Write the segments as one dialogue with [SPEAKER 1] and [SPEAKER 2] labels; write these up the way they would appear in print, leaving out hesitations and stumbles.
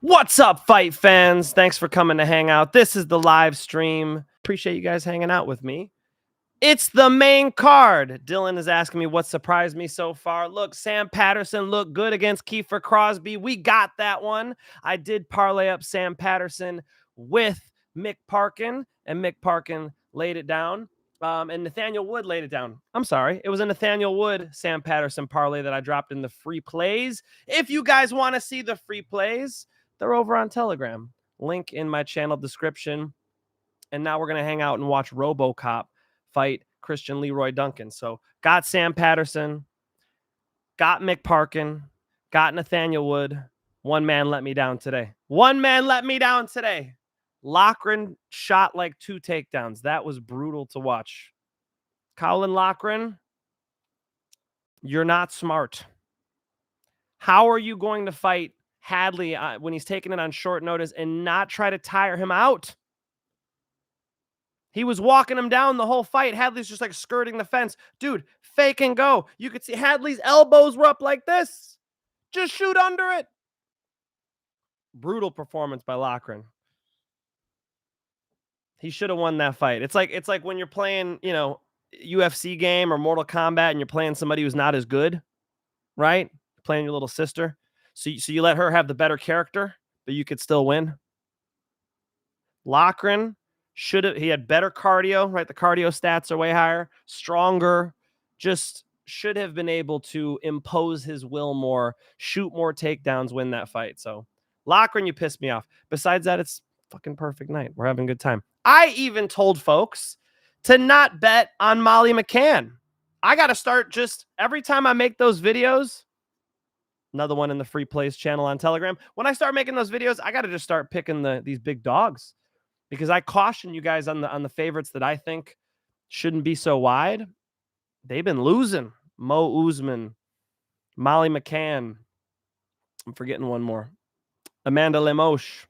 [SPEAKER 1] What's up, fight fans? Thanks for coming to hang out. This is the live stream. Appreciate you guys hanging out with me. It's the main card. Dylan is asking me what surprised me so far. Look, Sam Patterson looked good against Kiefer Crosby. We got that one. I did parlay up Sam Patterson with Mick Parkin, and Mick Parkin laid it down. And Nathaniel Wood laid it down. I'm sorry. It was a Nathaniel Wood, Sam Patterson parlay that I dropped in the free plays. If you guys want to see the free plays, they're over on Telegram. Link in my channel description. And now we're going to hang out and watch Robocop fight Christian Leroy Duncan. So got Sam Patterson, got Mick Parkin, got Nathaniel Wood. One man let me down today. Loughran shot like 2 takedowns. That was brutal to watch. Colin Loughran, you're not smart. How are you going to fight Hadley when he's taking it on short notice and not try to tire him out? He was walking him down the whole fight. Hadley's just like skirting the fence. Dude, fake and go. You could see Hadley's elbows were up like this. Just shoot under it. Brutal performance by Loughran. He should have won that fight. It's like when you're playing, UFC game or Mortal Kombat and you're playing somebody who's not as good, right? Playing your little sister. So you let her have the better character, but you could still win. Loughran he had better cardio, right? The cardio stats are way higher, stronger, just should have been able to impose his will more, shoot more takedowns, win that fight. So Loughran, you pissed me off. Besides that, it's fucking perfect night. We're having a good time. I even told folks to not bet on Molly McCann. I got to start just every time I make those videos, another one in the free plays channel on Telegram. When I start making those videos, I got to just start picking these big dogs, because I caution you guys on the favorites that I think shouldn't be so wide. They've been losing. Mo Usman, Molly McCann. I'm forgetting one more. Amanda Lemos.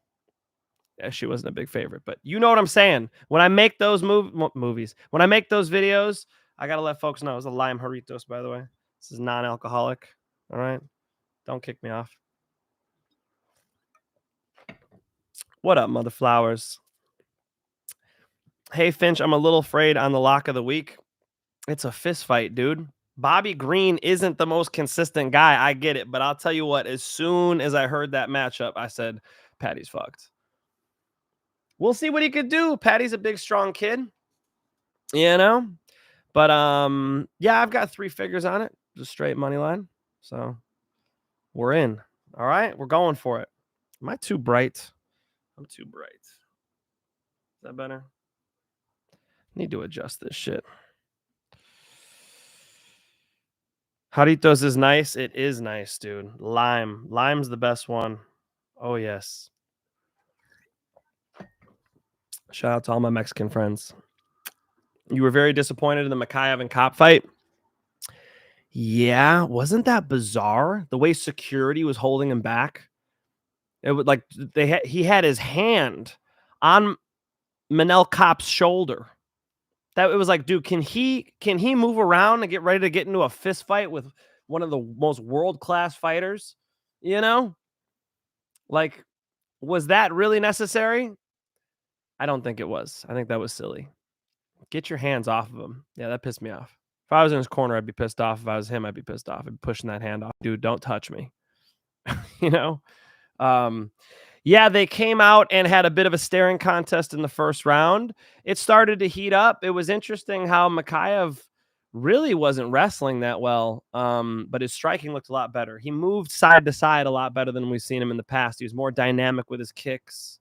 [SPEAKER 1] Yeah, she wasn't a big favorite, but you know what I'm saying. When I make those movies, when I make those videos, I got to let folks know. It's a lime Jarritos, by the way. This is non-alcoholic. All right? Don't kick me off. What up, mother flowers? Hey, Finch, I'm a little afraid on the lock of the week. It's a fist fight, dude. Bobby Green isn't the most consistent guy. I get it. But I'll tell you what, as soon as I heard that matchup, I said, Paddy's fucked. We'll see what he could do. Paddy's a big, strong kid, But, yeah, I've got 3 figures on it. Just straight money line. So we're in. All right. We're going for it. Am I too bright? I'm too bright. Is that better? Need to adjust this shit. Jarritos is nice. It is nice, dude. Lime's the best one. Oh, yes. Shout out to all my Mexican friends. You were very disappointed in the Makayev and Cop fight. Yeah, wasn't that bizarre? The way security was holding him back. It was like he had his hand on Manel Cop's shoulder. That it was like, dude, can he move around and get ready to get into a fist fight with one of the most world-class fighters? Like, was that really necessary? I don't think it was. I think that was silly. Get your hands off of him. Yeah, that pissed me off. If I was in his corner, I'd be pissed off. If I was him, I'd be pissed off. I'd be pushing that hand off. Dude, don't touch me. Yeah, they came out and had a bit of a staring contest in the first round. It started to heat up. It was interesting how Makayev really wasn't wrestling that well, but his striking looked a lot better. He moved side to side a lot better than we've seen him in the past. He was more dynamic with his kicks.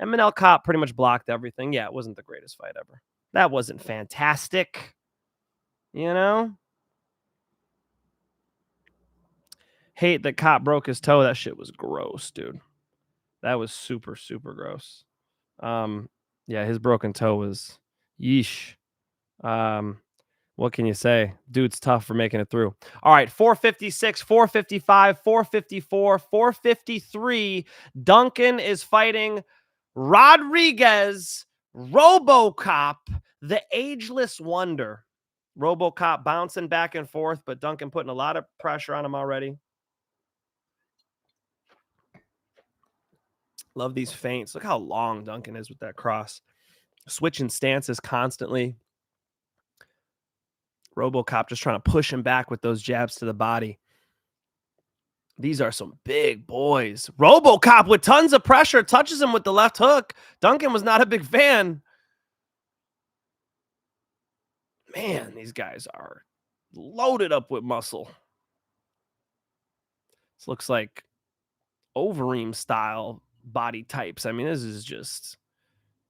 [SPEAKER 1] And Manel Cop pretty much blocked everything. Yeah, it wasn't the greatest fight ever. That wasn't fantastic. Hate that Cop broke his toe. That shit was gross, dude. That was super, super gross. Yeah, his broken toe was yeesh. What can you say? Dude's tough for making it through. All right, 456, 455, 454, 453. Duncan is fighting Rodrigues, Robocop, the ageless wonder. Robocop bouncing back and forth, but Duncan putting a lot of pressure on him already. Love these feints. Look how long Duncan is with that cross. Switching stances constantly. Robocop just trying to push him back with those jabs to the body. These are some big boys. Robocop with tons of pressure touches him with the left hook. Duncan was not a big fan. Man, these guys are loaded up with muscle. This looks like Overeem style body types. I mean, this is just,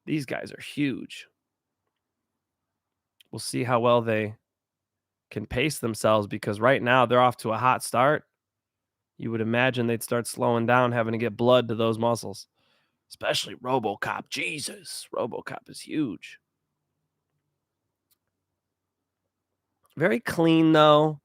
[SPEAKER 1] these guys are huge. We'll see how well they can pace themselves, because right now they're off to a hot start. You would imagine they'd start slowing down, having to get blood to those muscles, especially Robocop. Jesus, Robocop is huge. Very clean, though.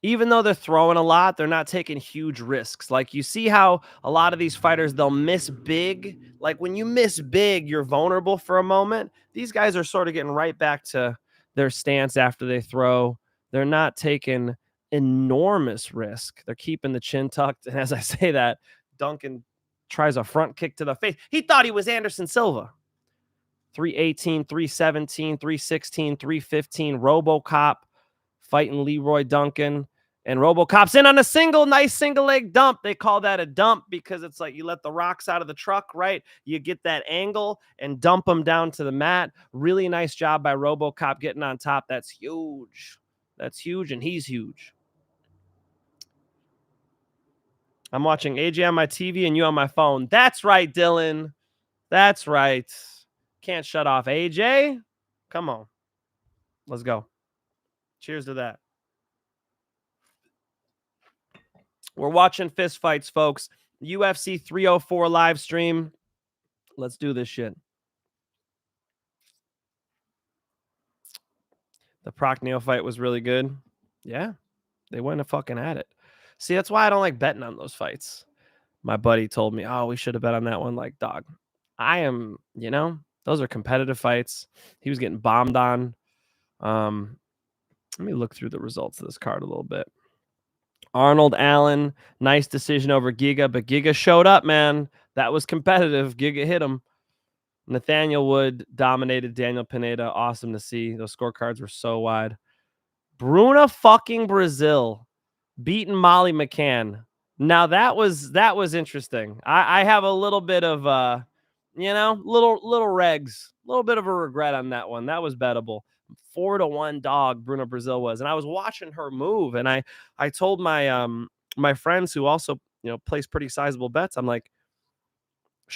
[SPEAKER 1] Even though they're throwing a lot, they're not taking huge risks. Like, you see how a lot of these fighters, they'll miss big. Like, when you miss big, you're vulnerable for a moment. These guys are sort of getting right back to their stance after they throw. They're not taking enormous risk. They're keeping the chin tucked. And as I say that, Duncan tries a front kick to the face. He thought he was Anderson Silva. 318, 317, 316, 315. Robocop fighting Leroy Duncan. And Robocop's in on a nice single leg dump. They call that a dump because it's like you let the rocks out of the truck, right? You get that angle and dump them down to the mat. Really nice job by Robocop getting on top. That's huge. That's huge, and he's huge. I'm watching AJ on my TV and you on my phone. That's right, Dylan. That's right. Can't shut off AJ. Come on. Let's go. Cheers to that. We're watching fist fights, folks. UFC 304 live stream. Let's do this shit. The Prochneo fight was really good. Yeah, they went fucking at it. See, that's why I don't like betting on those fights. My buddy told me, oh, we should have bet on that one. Like, dog, I am, those are competitive fights. He was getting bombed on. Let me look through the results of this card a little bit. Arnold Allen, nice decision over Giga, but Giga showed up, man. That was competitive. Giga hit him. Nathaniel Wood dominated Daniel Pineda. Awesome to see. Those scorecards were so wide. Bruna fucking Brazil beating Molly McCann. Now that was interesting. I have a little bit of little regs, a little bit of a regret on that one. That was bettable. 4-1 dog Bruna Brazil was, and I was watching her move, and I told my my friends who also place pretty sizable bets. I'm like,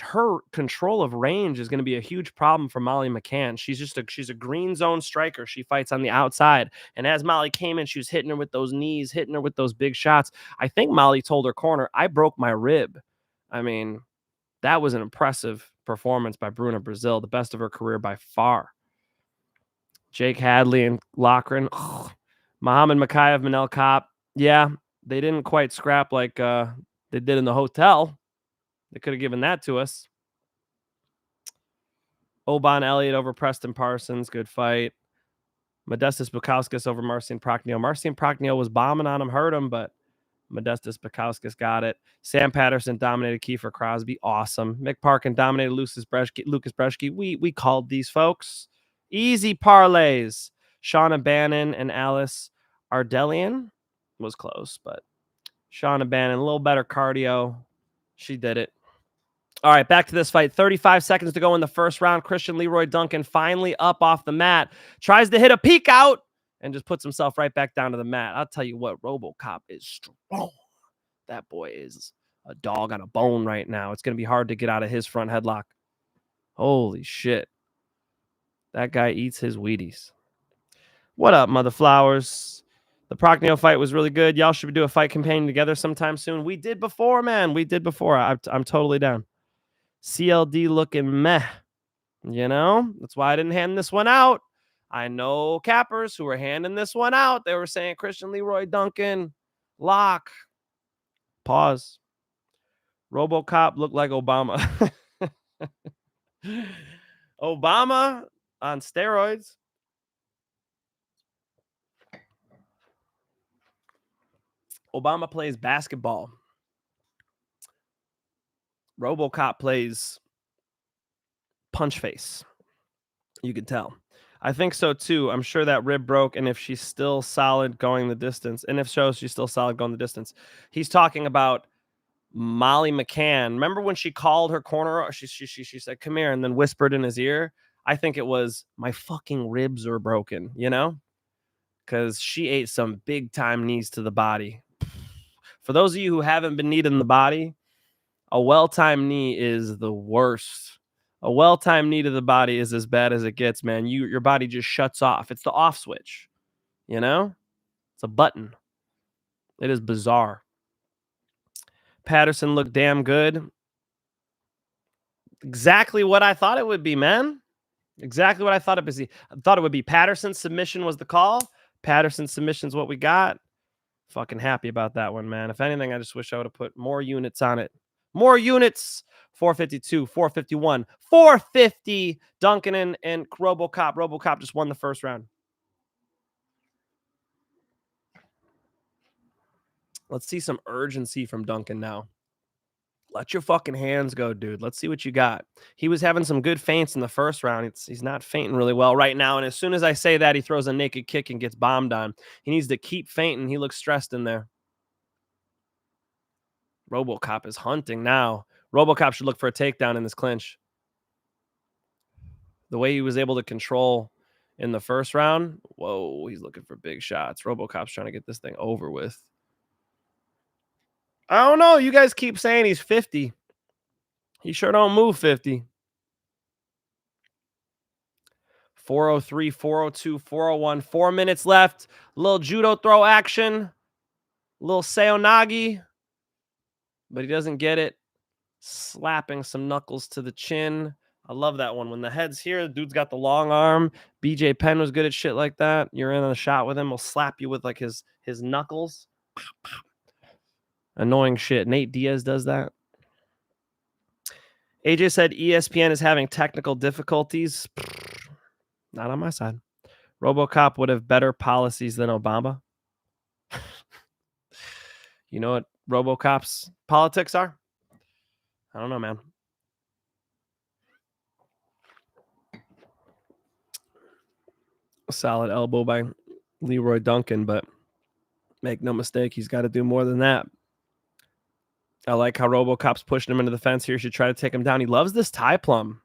[SPEAKER 1] her control of range is going to be a huge problem for Molly McCann. She's a green zone striker. She fights on the outside. And as Molly came in, she was hitting her with those knees, hitting her with those big shots. I think Molly told her corner, I broke my rib. I mean, that was an impressive performance by Bruna Brazil, the best of her career by far. Jake Hadley and Loughran. Muhammad Makayev, Manel Kopp. Yeah, they didn't quite scrap like they did in the hotel. They could have given that to us. Oban Elliott over Preston Parsons. Good fight. Modestas Bukauskas over Marcin Prochneo. Marcin Prochneo was bombing on him, hurt him, but Modestas Bukauskas got it. Sam Patterson dominated Kiefer Crosby. Awesome. Mick Parkin dominated Lucas Breshke. We called these folks. Easy parlays. Shauna Bannon and Alice Ardelian was close, but Shauna Bannon, a little better cardio. She did it. All right, back to this fight. 35 seconds to go in the first round. Christian Leroy Duncan finally up off the mat. Tries to hit a peek out and just puts himself right back down to the mat. I'll tell you what, Robocop is strong. That boy is a dog on a bone right now. It's going to be hard to get out of his front headlock. Holy shit. That guy eats his Wheaties. What up, mother flowers? The Prochneo fight was really good. Y'all should do a fight campaign together sometime soon. We did before, man. We did before. I'm totally down. CLD looking meh. That's why I didn't hand this one out. I know cappers who were handing this one out. They were saying Christian Leroy Duncan, lock. Pause. Robocop looked like Obama. Obama on steroids. Obama plays basketball. Robocop plays punch face. You could tell. I think so too. I'm sure that rib broke, and if she's still solid going the distance, and if so, she's still solid going the distance. He's talking about Molly McCann. Remember when she called her corner? She said, "Come here," and then whispered in his ear. I think it was, "My fucking ribs are broken," because she ate some big time knees to the body. For those of you who haven't been kneed in the body, a well-timed knee is the worst. A well-timed knee to the body is as bad as it gets, man. Your body just shuts off. It's the off switch, It's a button. It is bizarre. Patterson looked damn good. Exactly what I thought it would be, man. Exactly what I thought it would be. I thought it would be Patterson's submission was the call. Patterson's submission's what we got. Fucking happy about that one, man. If anything, I just wish I would have put more units on it. More units. 452, 451, 450. Duncan and Robocop. Robocop just won the first round. Let's see some urgency from Duncan now. Let your fucking hands go, dude. Let's see what you got. He was having some good feints in the first round. He's not feinting really well right now. And as soon as I say that, he throws a naked kick and gets bombed on. He needs to keep feinting. He looks stressed in there. Robocop is hunting now. Robocop should look for a takedown in this clinch. The way he was able to control in the first round, whoa, he's looking for big shots. Robocop's trying to get this thing over with. I don't know. You guys keep saying he's 50. He sure don't move 50. 403, 402, 401. 4 minutes left. A little judo throw action. A little seonagi. But he doesn't get it. Slapping some knuckles to the chin. I love that one. When the head's here, the dude's got the long arm. BJ Penn was good at shit like that. You're in a shot with him. He'll slap you with like his knuckles. Annoying shit. Nate Diaz does that. AJ said ESPN is having technical difficulties. Not on my side. Robocop would have better policies than Obama. You know what Robocop's politics are? I don't know, man. A solid elbow by Leroy Duncan, but make no mistake, he's got to do more than that. I like how Robocop's pushing him into the fence here. Should try to take him down. He loves this tie plum.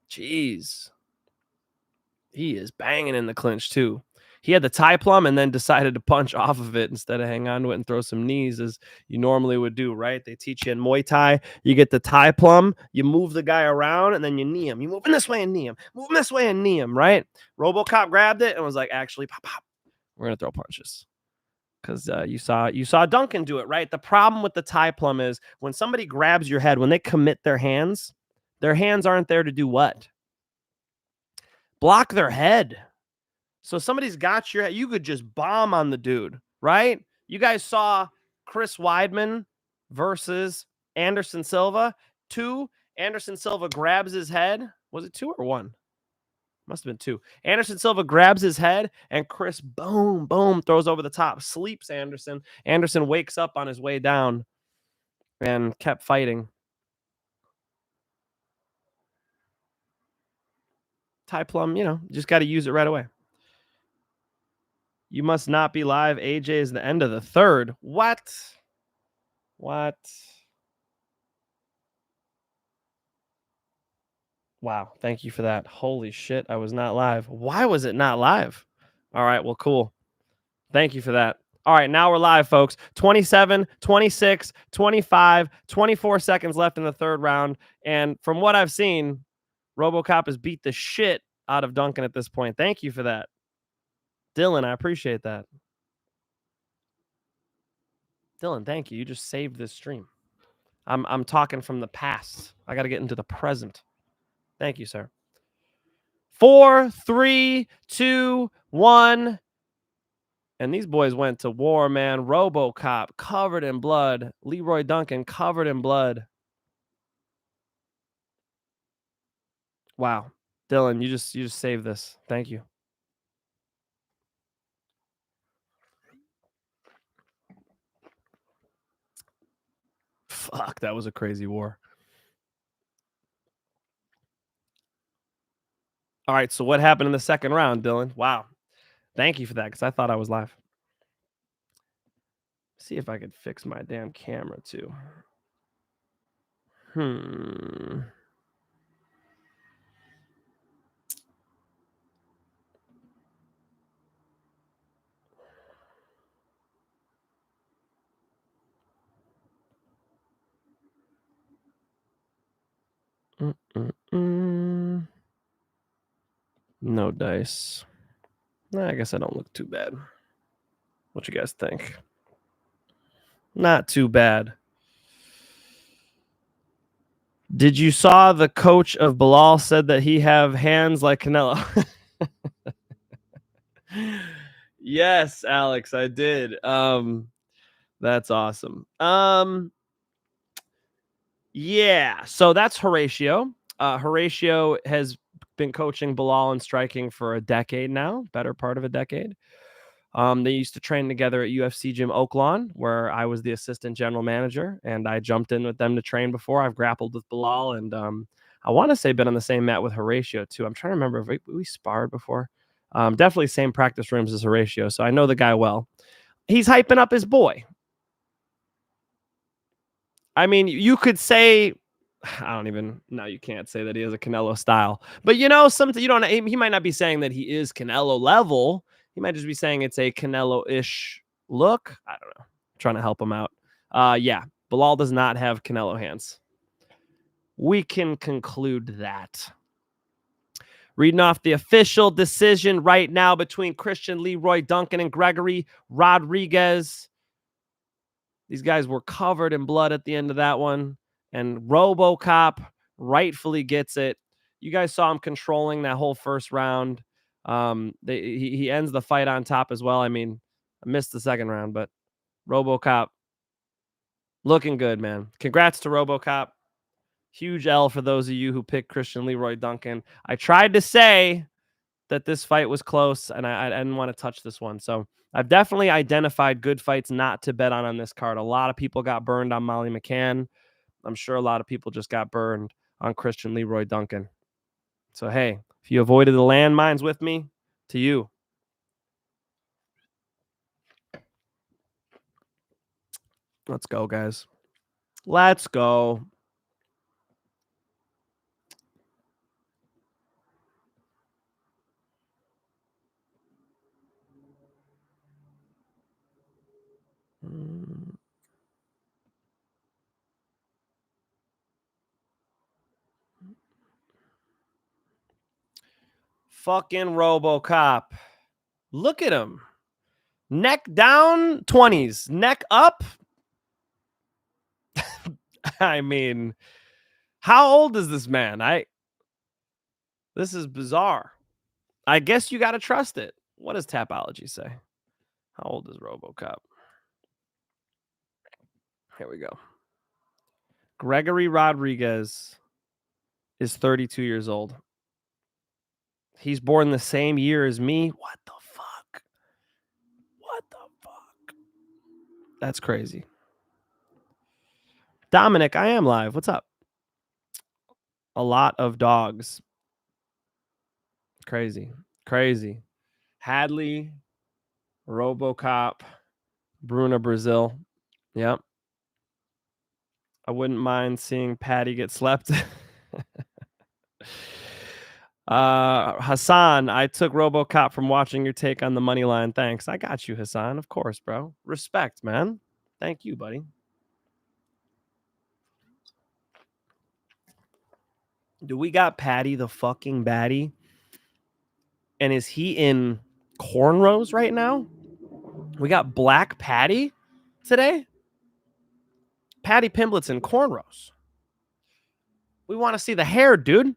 [SPEAKER 1] Jeez. He is banging in the clinch, too. He had the tie plum and then decided to punch off of it instead of hang on to it and throw some knees as you normally would do, right? They teach you in Muay Thai. You get the tie plum, you move the guy around, and then you knee him. You move him this way and knee him. Move him this way and knee him, right? Robocop grabbed it and was like, actually, pop, pop. We're going to throw punches. Because you saw Duncan do it, right? The problem with the tie plum is when somebody grabs your head, when they commit their hands aren't there to do what? Block their head. So somebody's got your head. You could just bomb on the dude, right? You guys saw Chris Weidman versus Anderson Silva. 2, Anderson Silva grabs his head. Was it 2 or 1? Must have been 2. Anderson Silva grabs his head, and Chris, boom, boom, throws over the top. Sleeps Anderson. Anderson wakes up on his way down and kept fighting. Tie plum, just got to use it right away. You must not be live. AJ is the end of the third. What? Wow. Thank you for that. Holy shit. I was not live. Why was it not live? All right. Well, cool. Thank you for that. All right. Now we're live, folks. 27, 26, 25, 24 seconds left in the third round. And from what I've seen, Robocop has beat the shit out of Duncan at this point. Thank you for that. Dylan, I appreciate that. Dylan, thank you. You just saved this stream. I'm talking from the past. I got to get into the present. Thank you, sir. 4, 3, 2, 1. And these boys went to war, man. Robocop covered in blood. Leroy Duncan covered in blood. Wow. Dylan, you just saved this. Thank you. Fuck, that was a crazy war. All right, so what happened in the second round, Dylan? Wow. Thank you for that, because I thought I was live. See if I could fix my damn camera too. No dice. I guess I don't look too bad. What you guys think? Not too bad. Did you saw the coach of Belal said that he have hands like Canelo? Yes, Alex, I did. That's awesome. Yeah, so that's Horatio. Horatio has been coaching Belal and striking for a decade now, better part of a decade. They used to train together at UFC Gym Oaklawn, where I was the assistant general manager, and I jumped in with them to train before. I've grappled with Belal, and I want to say been on the same mat with Horatio too. I'm trying to remember if we sparred before. Definitely same practice rooms as Horatio, so I know the guy well. He's hyping up his boy. I mean, you could say, I don't even, no, you can't say that he has a Canelo style. But something you don't, he might not be saying that he is Canelo level. He might just be saying it's a Canelo-ish look. I don't know. I'm trying to help him out. Yeah, Belal does not have Canelo hands. We can conclude that. Reading off the official decision right now between Christian Leroy Duncan and Gregory Rodrigues. These guys were covered in blood at the end of that one. And Robocop rightfully gets it. You guys saw him controlling that whole first round. He ends the fight on top as well. I mean, I missed the second round, but Robocop looking good, man. Congrats to Robocop. Huge L for those of you who picked Christian Leroy Duncan. I tried to say that this fight was close, and I didn't want to touch this one. So I've definitely identified good fights not to bet on this card. A lot of people got burned on Molly McCann. I'm sure a lot of people just got burned on Christian Leroy Duncan. So, hey, if you avoided the landmines with me, to you. Let's go, guys. Let's go. Fucking Robocop. Look at him. Neck down, 20s. Neck up. I mean, how old is this man? This is bizarre. I guess you got to trust it. What does Tapology say? How old is Robocop? Here we go. Gregory Rodrigues is 32 years old. He's born the same year as me. What the fuck? What the fuck? That's crazy. Dominic, I am live. What's up? A lot of dogs. Crazy. Crazy. Hadley, Robocop, Bruna Brazil. Yep. I wouldn't mind seeing Paddy get slept. Hassan, I took Robocop from watching your take on the money line. Thanks. I got you, Hassan. Of course, bro. Respect, man. Thank you, buddy. Do we got Paddy the fucking baddie? And is he in cornrows right now? We got Black Paddy today. Paddy Pimblett's in cornrows. We want to see the hair, dude.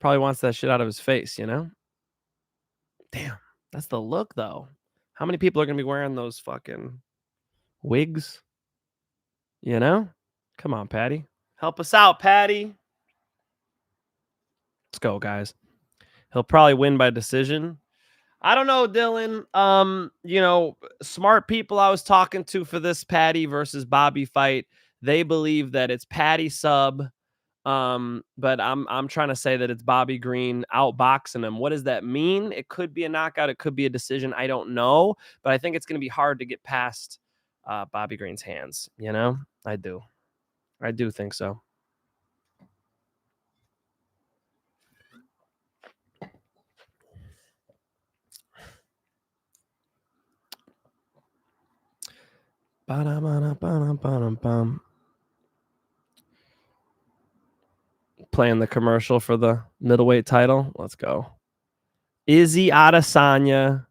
[SPEAKER 1] Probably wants that shit out of his face, you know? Damn, that's the look, though. How many people are going to be wearing those fucking wigs? You know? Come on, Paddy. Help us out, Paddy. Let's go, guys. He'll probably win by decision. I don't know, Dylan. Smart people I was talking to for this Paddy versus Bobby fight, they believe that it's Paddy sub. But I'm trying to say that it's Bobby Green outboxing him. What does that mean? It could be a knockout. It could be a decision. I don't know, but I think it's going to be hard to get past Bobby Green's hands. You know, I do think so. Playing the commercial for the middleweight title. Let's go. Izzy Adesanya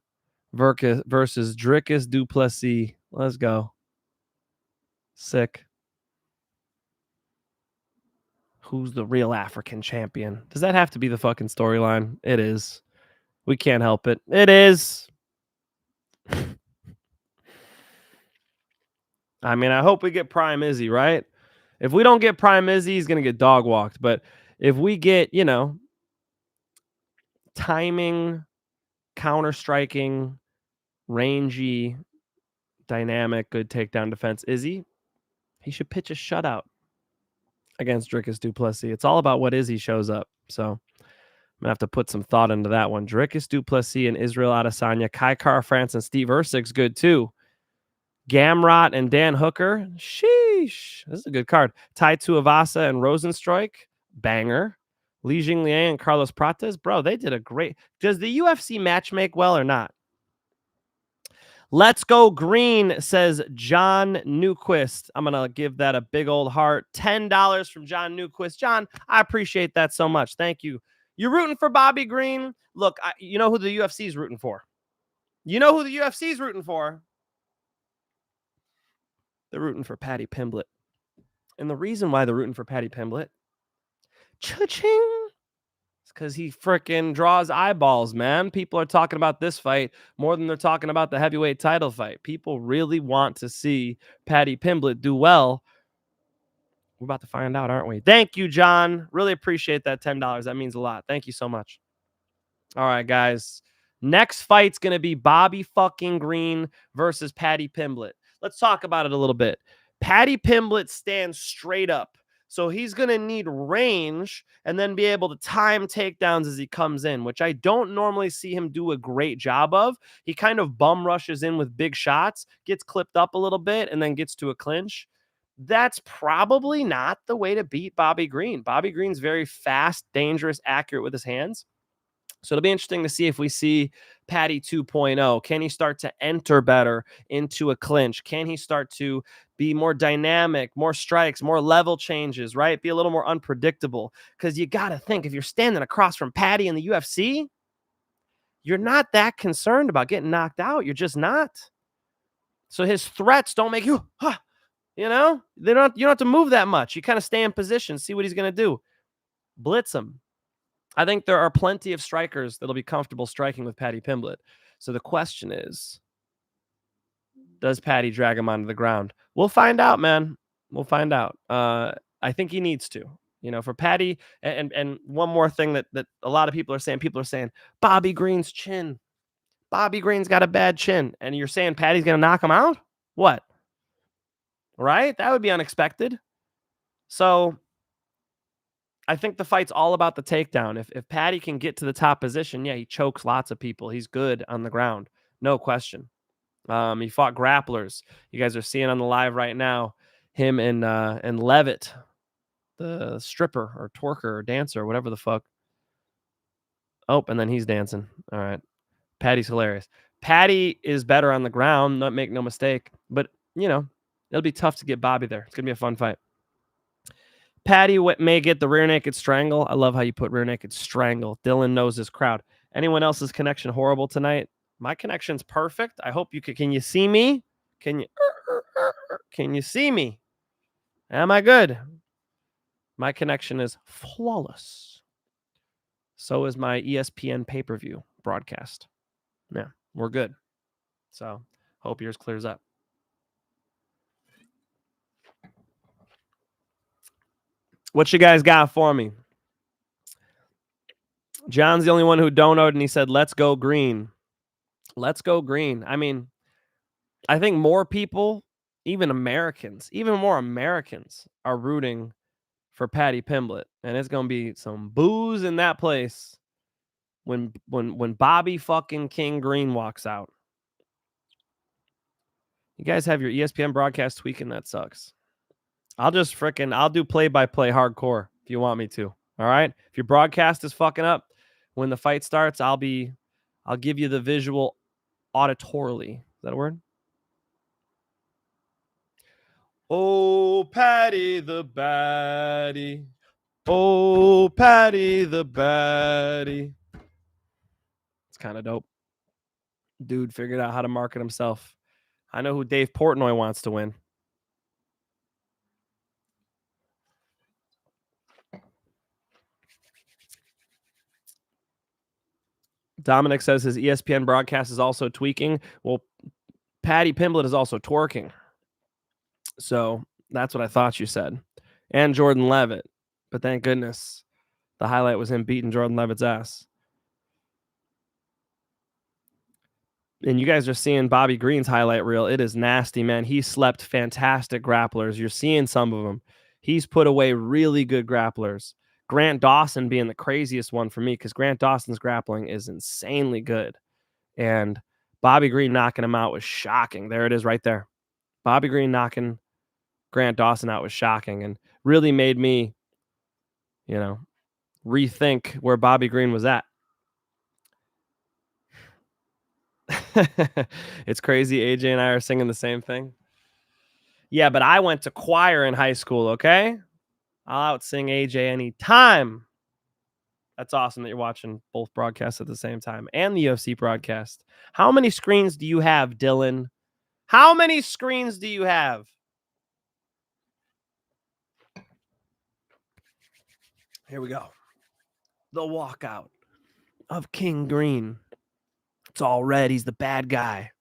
[SPEAKER 1] versus Dricus du Plessis. Let's go. Sick. Who's the real African champion? Does that have to be the fucking storyline? It is. We can't help it. It is. I mean, I hope we get Prime Izzy, right? If we don't get Prime Izzy, he's going to get dog walked. But if we get, you know, timing, counter striking, rangy, dynamic, good takedown defense, Izzy, he should pitch a shutout against Dricus du Plessis. It's all about what Izzy shows up. So I'm going to have to put some thought into that one. Dricus du Plessis and Israel Adesanya, Kai Kara-France and Steve Erceg's good too. Gamrot and Dan Hooker. Sheesh. This is a good card. Tai Tuivasa and Rosenstruik. Banger. Li Jingliang and Carlos Prates. Bro, they did a great... Does the UFC match make well or not? Let's go green, says John Newquist. I'm going to give that a big old heart. $10 from John Newquist. John, I appreciate that so much. Thank you. You're rooting for Bobby Green? Look, you know who the UFC is rooting for. You know who the UFC is rooting for? They're rooting for Paddy Pimblett. And the reason why they're rooting for Paddy Pimblett, cha-ching, it's because he freaking draws eyeballs, man. People are talking about this fight more than they're talking about the heavyweight title fight. People really want to see Paddy Pimblett do well. We're about to find out, aren't we? Thank you, John. Really appreciate that $10. That means a lot. Thank you so much. All right, guys. Next fight's going to be Bobby fucking Green versus Paddy Pimblett. Let's talk about it a little bit. Paddy Pimblett stands straight up. So he's going to need range and then be able to time takedowns as he comes in, which I don't normally see him do a great job of. He kind of bum rushes in with big shots, gets clipped up a little bit, and then gets to a clinch. That's probably not the way to beat Bobby Green. Bobby Green's very fast, dangerous, accurate with his hands. So it'll be interesting to see if we see Paddy 2.0. Can he start to enter better into a clinch? Can he start to be more dynamic, more strikes, more level changes, right? Be a little more unpredictable. Because you got to think, if you're standing across from Paddy in the UFC, you're not that concerned about getting knocked out. You're just not. So his threats don't make you, you know, you don't have to move that much. You kind of stay in position, see what he's going to do. Blitz him. I think there are plenty of strikers that'll be comfortable striking with Paddy Pimblett. So the question is, does Paddy drag him onto the ground? We'll find out, man. We'll find out. I think he needs to. You know, for Paddy, and one more thing that a lot of people are saying, Bobby Green's chin. Bobby Green's got a bad chin. And you're saying Paddy's going to knock him out? What? Right? That would be unexpected. So I think the fight's all about the takedown. If Paddy can get to the top position, yeah, he chokes lots of people. He's good on the ground. No question. He fought grapplers. You guys are seeing on the live right now, him and Levitt, the stripper or twerker or dancer, whatever the fuck. Oh, and then he's dancing. All right. Paddy's hilarious. Paddy is better on the ground, make no mistake. But, you know, it'll be tough to get Bobby there. It's going to be a fun fight. Paddy may get the rear naked strangle. I love how you put rear naked strangle. Dylan knows his crowd. Anyone else's connection horrible tonight? My connection's perfect. I hope you can you see me? Can you see me? Am I good? My connection is flawless. So is my ESPN pay-per-view broadcast. Yeah, we're good. So hope yours clears up. What you guys got for me? John's the only one who donoted, and he said, let's go green. Let's go green. I mean, I think more people, even more Americans are rooting for Paddy Pimblett, and it's gonna be some booze in that place when Bobby fucking King Green walks out. You guys have your ESPN broadcast tweaking. That sucks. I'll do play-by-play hardcore if you want me to. All right. If your broadcast is fucking up when the fight starts, I'll give you the visual auditorily. Is that a word? Oh, Paddy the baddie. Oh, Paddy the baddie. It's kind of dope. Dude figured out how to market himself. I know who Dave Portnoy wants to win. Dominic says his ESPN broadcast is also tweaking. Well, Paddy Pimblett is also twerking. So that's what I thought you said. And Jordan Levitt. But thank goodness the highlight was him beating Jordan Levitt's ass. And you guys are seeing Bobby Green's highlight reel. It is nasty, man. He slept fantastic grapplers. You're seeing some of them. He's put away really good grapplers. Grant Dawson being the craziest one for me because Grant Dawson's grappling is insanely good. And Bobby Green knocking him out was shocking. There it is right there. Bobby Green knocking Grant Dawson out was shocking and really made me, rethink where Bobby Green was at. It's crazy. AJ and I are singing the same thing. Yeah, but I went to choir in high school, okay? I'll out sing AJ anytime. That's awesome that you're watching both broadcasts at the same time and the UFC broadcast. How many screens do you have, Dylan? How many screens do you have? Here we go. The walkout of King Green. It's all red. He's the bad guy.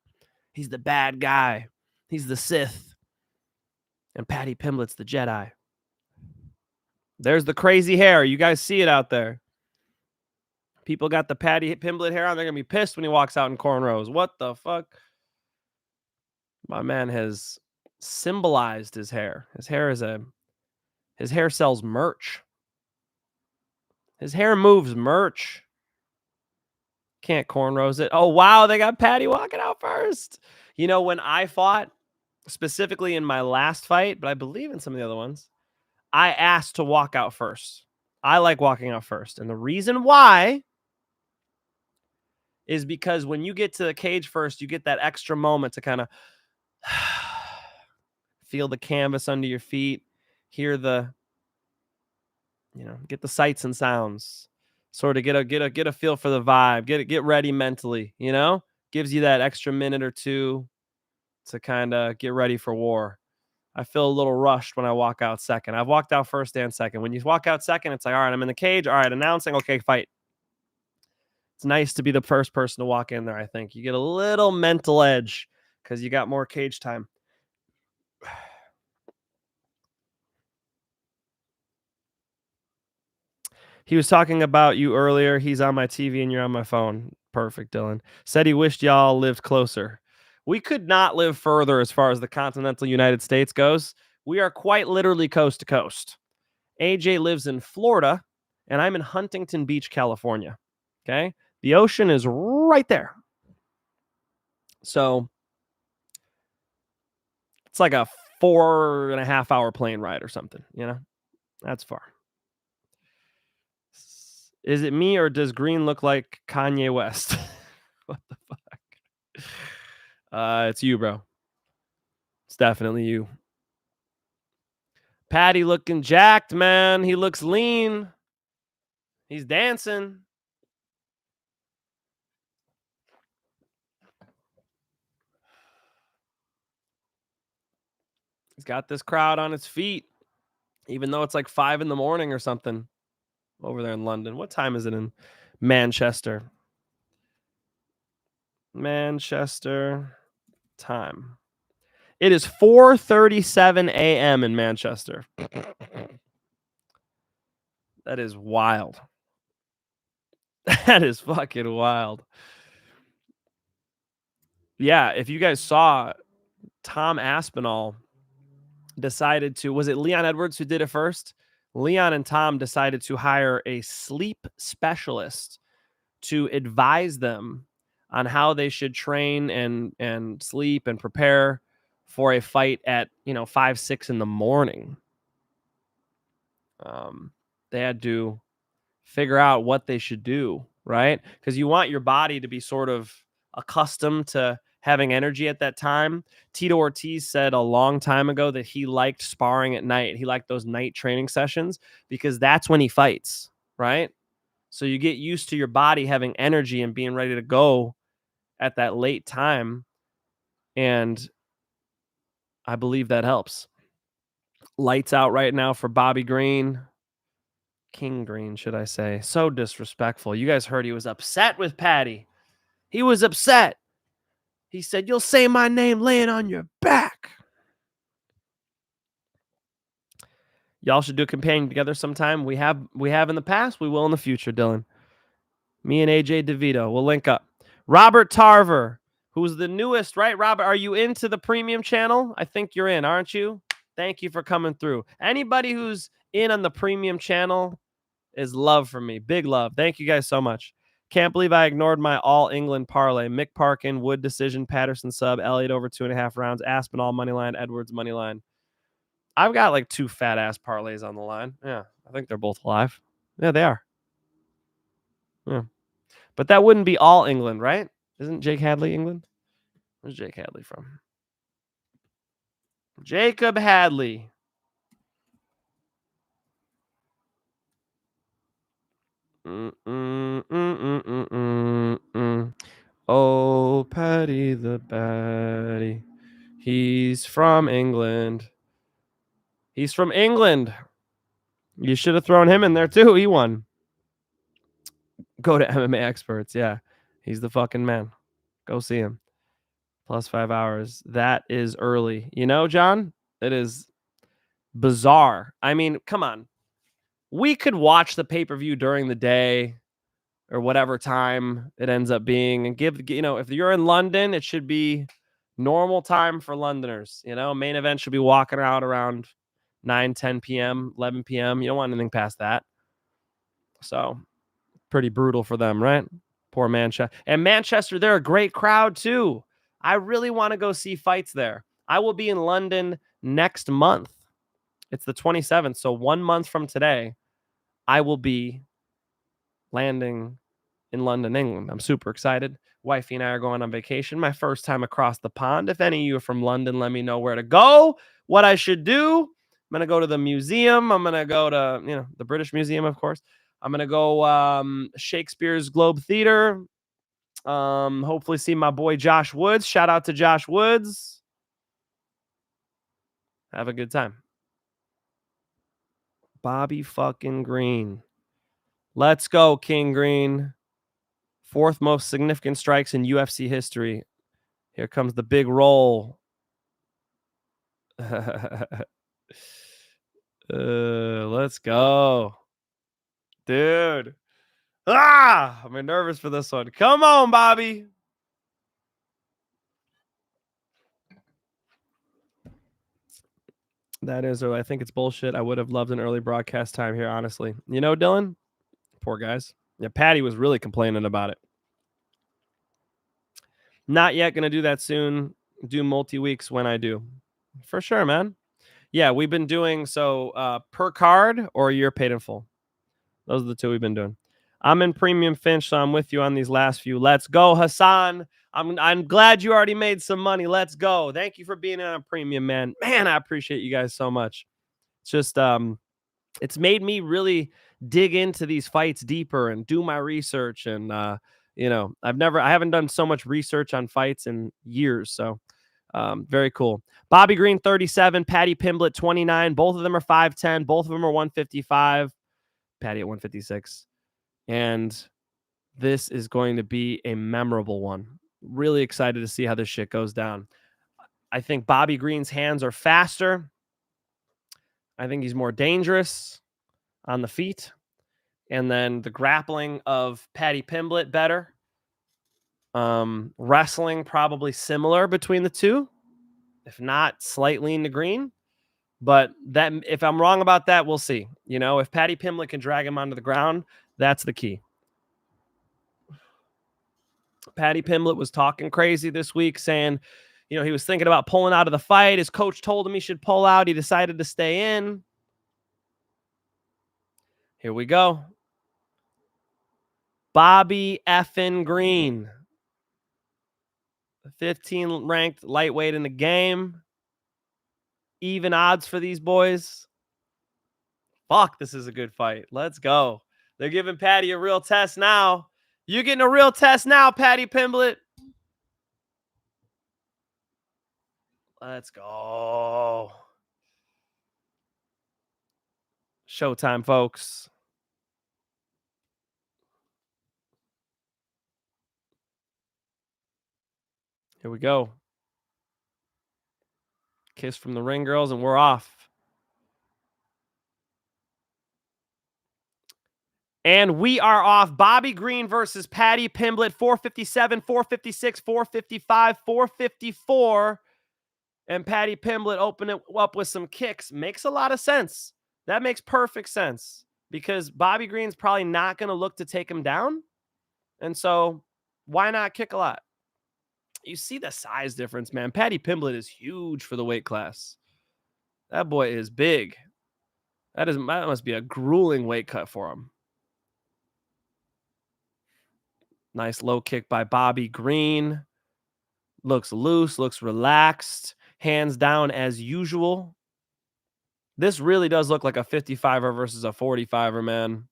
[SPEAKER 1] He's the bad guy. He's the Sith. And Paddy Pimblett's the Jedi. There's the crazy hair. You guys see it out there. People got the Paddy Pimblett hair on. They're going to be pissed when he walks out in cornrows. What the fuck? My man has symbolized his hair. His hair sells merch. His hair moves merch. Can't cornrows it. Oh, wow. They got Paddy walking out first. When I fought, specifically in my last fight, but I believe in some of the other ones, I asked to walk out first. I like walking out first. And the reason why is because when you get to the cage first, you get that extra moment to kind of feel the canvas under your feet, hear the, get the sights and sounds, sort of get a feel for the vibe, get ready mentally, gives you that extra minute or two to kind of get ready for war. I feel a little rushed when I walk out second. I've walked out first and second. When you walk out second, it's like, all right, I'm in the cage. All right, announcing, okay, fight. It's nice to be the first person to walk in there, I think. You get a little mental edge because you got more cage time. He was talking about you earlier. He's on my TV and you're on my phone. Perfect, Dylan. Said he wished y'all lived closer. We could not live further as far as the continental United States goes. We are quite literally coast to coast. AJ lives in Florida, and I'm in Huntington Beach, California. Okay? The ocean is right there. So it's like a 4.5 hour plane ride or something, That's far. Is it me or does Green look like Kanye West? What the fuck? It's you, bro. It's definitely you. Paddy looking jacked, man. He looks lean. He's dancing. He's got this crowd on its feet, even though it's like 5 a.m. or something over there in London. What time is it in Manchester? Manchester time. It is 4:37 a.m. in Manchester. That is wild. That is fucking wild. Yeah, if you guys saw, Tom Aspinall decided to, was it Leon Edwards who did it first? Leon and Tom decided to hire a sleep specialist to advise them on how they should train and sleep and prepare for a fight at 5, 6 in the morning. They had to figure out what they should do, right? Because you want your body to be sort of accustomed to having energy at that time. Tito Ortiz said a long time ago that he liked sparring at night. He liked those night training sessions because that's when he fights, right? So you get used to your body having energy and being ready to go at that late time. And I believe that helps. Lights out right now for Bobby Green. King Green, should I say. So disrespectful. You guys heard he was upset with Paddy. He was upset. He said, "You'll say my name laying on your back." Y'all should do a companion together sometime. We have in the past. We will in the future, Dylan. Me and AJ DeVito. We'll link up. Robert Tarver, who's the newest, right? Robert, are you into the premium channel? I think you're in, aren't you? Thank you for coming through. Anybody who's in on the premium channel is love for me. Big love. Thank you guys so much. Can't believe I ignored my all England parlay. Mick Parkin, Wood decision, Patterson sub, Elliott over 2.5 rounds, Aspinall money line, Edwards money line. I've got like 2 fat ass parlays on the line. Yeah, I think they're both live. Yeah, they are. Yeah. But that wouldn't be all England, right? Isn't Jake Hadley England? Where's Jake Hadley from? Jacob Hadley. Oh, Paddy the Baddy. He's from England. He's from England. You should have thrown him in there too. He won. Go to MMA experts. Yeah. He's the fucking man. Go see him. Plus 5 hours. That is early. You know, John, it is bizarre. I mean, come on. We could watch the pay-per-view during the day or whatever time it ends up being and give, if you're in London, it should be normal time for Londoners. Main event should be walking out around 9, 10 p.m., 11 p.m. You don't want anything past that. So pretty brutal for them, right? Poor Manchester. And Manchester, they're a great crowd too. I really want to go see fights there. I will be in London next month. It's the 27th. So 1 month from today, I will be landing in London, England. I'm super excited. Wifey and I are going on vacation. My first time across the pond. If any of you are from London, let me know where to go, what I should do. I'm going to go to the museum. I'm going to go to, the British Museum, of course. I'm going to go Shakespeare's Globe Theater. Hopefully see my boy Josh Woods. Shout out to Josh Woods. Have a good time. Bobby fucking Green. Let's go, King Green. 4th most significant strikes in UFC history. Here comes the big roll. Let's go. Dude. I'm nervous for this one. Come on, Bobby. That is, I think it's bullshit. I would have loved an early broadcast time here, honestly. Dylan? Poor guys. Yeah, Paddy was really complaining about it. Not yet. Going to do that soon. Do multi-weeks when I do. For sure, man. Yeah, we've been doing per card or you're paid in full. Those are the 2 we've been doing. I'm in premium Finch, so I'm with you on these last few. Let's go, Hassan. I'm glad you already made some money. Let's go. Thank you for being on a premium, man. Man, I appreciate you guys so much. It's just it's made me really dig into these fights deeper and do my research. And I haven't done so much research on fights in years. So very cool. Bobby Green 37, Paddy Pimblett 29. Both of them are 5'10. Both of them are 155. Paddy at 156. And this is going to be a memorable one. Really excited to see how this shit goes down. I think Bobby Green's hands are faster. I think he's more dangerous on the feet. And then the grappling of Paddy Pimblett better. Wrestling probably similar between the two, if not slightly into Green. But that, if I'm wrong about that, we'll see. You know, if Paddy Pimblett can drag him onto the ground, that's the key. Paddy Pimblett was talking crazy this week, saying, you know, he was thinking about pulling out of the fight. His coach told him he should pull out. He decided to stay in. Here we go. Bobby effing Green, 15 ranked lightweight in the game. Even odds for these boys. Fuck, this is a good fight. Let's go. They're giving Paddy a real test now. You're getting a real test now, Paddy Pimblett. Let's go. Showtime, folks. Here we go. Kiss from the ring, girls, and we're off. And we are off. Bobby Green versus Paddy Pimblett, 457, 456, 455, 454. And Paddy Pimblett open it up with some kicks. Makes a lot of sense. That makes perfect sense because Bobby Green's probably not going to look to take him down. And so why not kick a lot? You see the size difference, man. Paddy Pimblett is huge for the weight class. That boy is big. That must be a grueling weight cut for him. Nice low kick by Bobby Green. Looks loose, looks relaxed. Hands down as usual. This really does look like a 55er versus a 45er, man.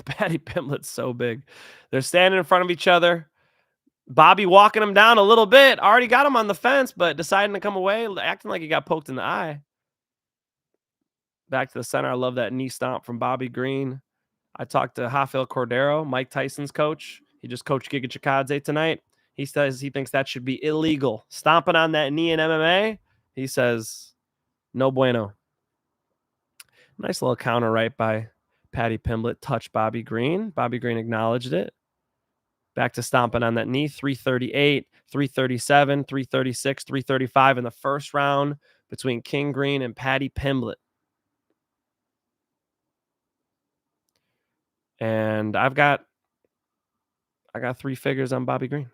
[SPEAKER 1] Paddy Pimblett's so big. They're standing in front of each other. Bobby walking him down a little bit. Already got him on the fence, but deciding to come away, acting like he got poked in the eye. Back to the center. I love that knee stomp from Bobby Green. I talked to Rafael Cordero, Mike Tyson's coach. He just coached Giga Chikadze tonight. He says he thinks that should be illegal. Stomping on that knee in MMA, he says, no bueno. Nice little counter right by Paddy Pimblett. Touched Bobby Green. Bobby Green acknowledged it. Back to stomping on that knee. 338, 337, 336, 335 in the first round between King Green and Paddy Pimblett. And I got 3 figures on Bobby Green.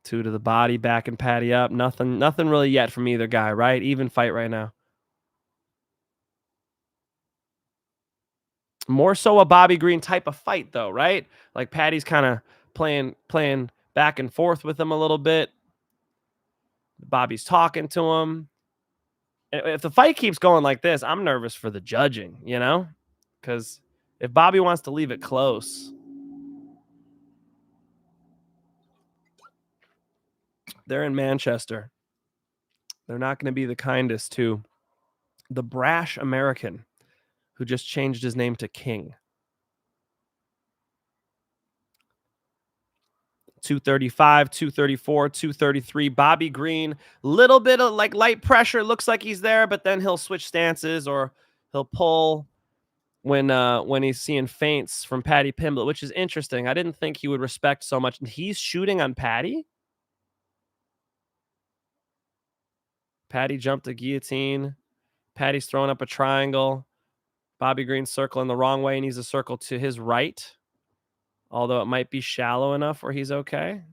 [SPEAKER 1] 2 to the body, backing Paddy up. Nothing really yet from either guy, right? Even fight right now. More so a Bobby Green type of fight, though, right? Like Paddy's kind of playing back and forth with him a little bit. Bobby's talking to him. If the fight keeps going like this, I'm nervous for the judging, you know? Because if Bobby wants to leave it close, they're in Manchester. They're not going to be the kindest to the brash American who just changed his name to King. 235, 234, 233. Bobby Green, little bit of like light pressure. Looks like he's there, but then he'll switch stances or he'll pull when he's seeing feints from Paddy Pimblett, which is interesting. I didn't think he would respect so much. He's shooting on Paddy. Paddy jumped a guillotine. Paddy's throwing up a triangle. Bobby Green's circling the wrong way, and he's a circle to his right. Although it might be shallow enough where he's okay.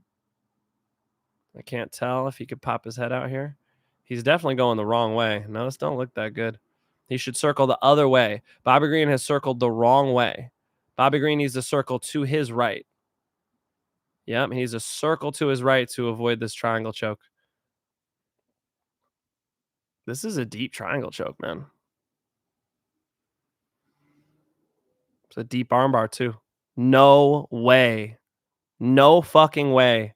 [SPEAKER 1] I can't tell if he could pop his head out here. He's definitely going the wrong way. No, this don't look that good. He should circle the other way. Bobby Green has circled the wrong way. Bobby Green needs to circle to his right. Yep, he needs to circle to his right to avoid this triangle choke. This is a deep triangle choke, man. It's a deep armbar, too. No way. No fucking way.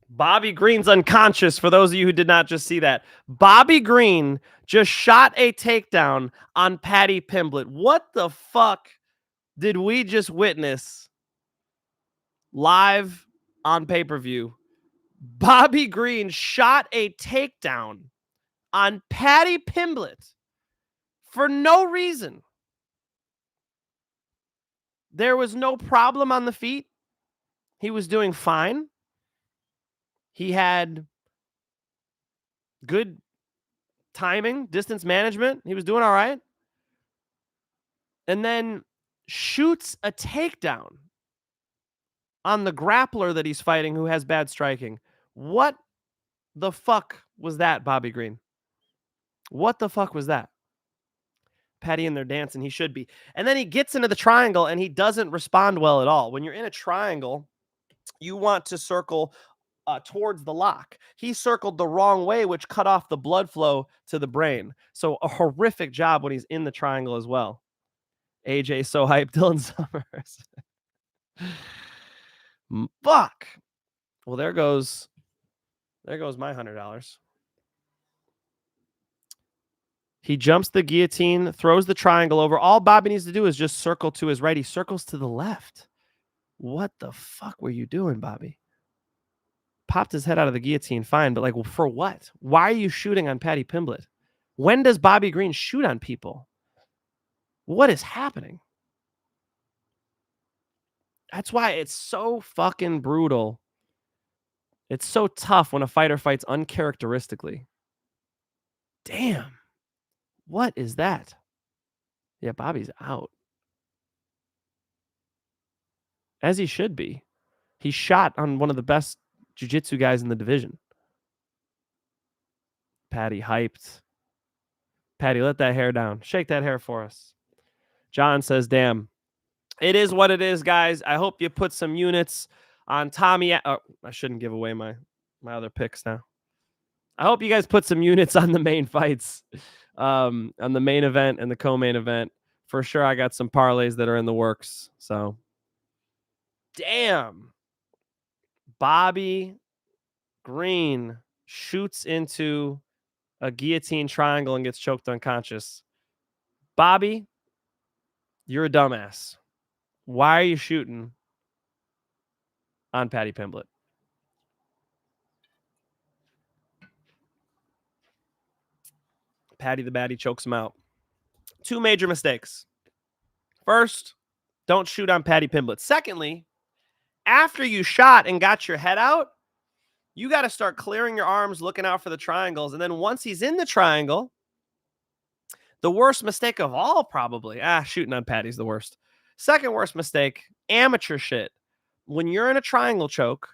[SPEAKER 1] Bobby Green's unconscious, for those of you who did not just see that. Bobby Green just shot a takedown on Paddy Pimblett. What the fuck did we just witness live on pay-per-view? Bobby Green shot a takedown on Paddy Pimblett for no reason. There was no problem on the feet. He was doing fine. He had good timing, distance management. He was doing all right. And then shoots a takedown on the grappler that he's fighting who has bad striking. What the fuck was that, Bobby Green? What the fuck was that? Paddy in there dancing. He should be. And then he gets into the triangle and he doesn't respond well at all. When you're in a triangle, you want to circle towards the lock. He circled the wrong way, which cut off the blood flow to the brain. So a horrific job when he's in the triangle as well. AJ so hyped. Dylan Summers. Fuck. Well, there goes my $100. He jumps the guillotine, throws the triangle over. All Bobby needs to do is just circle to his right. He circles to the left. What the fuck were you doing, Bobby? Popped his head out of the guillotine, fine, but like, for what? Why are you shooting on Paddy Pimblett? When does Bobby Green shoot on people? What is happening? That's why it's so fucking brutal. It's so tough when a fighter fights uncharacteristically. Damn. What is that? Yeah, Bobby's out. As he should be. He shot on one of the best jiu-jitsu guys in the division. Paddy hyped. Paddy, let that hair down. Shake that hair for us. John says, damn. It is what it is, guys. I hope you put some units on Tommy. Oh, I shouldn't give away my other picks now. I hope you guys put some units on the main fights, on the main event and the co-main event. For sure, I got some parlays that are in the works. So, damn. Bobby Green shoots into a guillotine triangle and gets choked unconscious. Bobby, you're a dumbass. Why are you shooting on Paddy Pimblett? Paddy the Baddy chokes him out. 2 major mistakes. First, don't shoot on Paddy Pimblett. Secondly, after you shot and got your head out, you got to start clearing your arms, looking out for the triangles. And then once he's in the triangle, the worst mistake of all, probably. Shooting on Paddy's the worst. Second worst mistake, amateur shit. When you're in a triangle choke,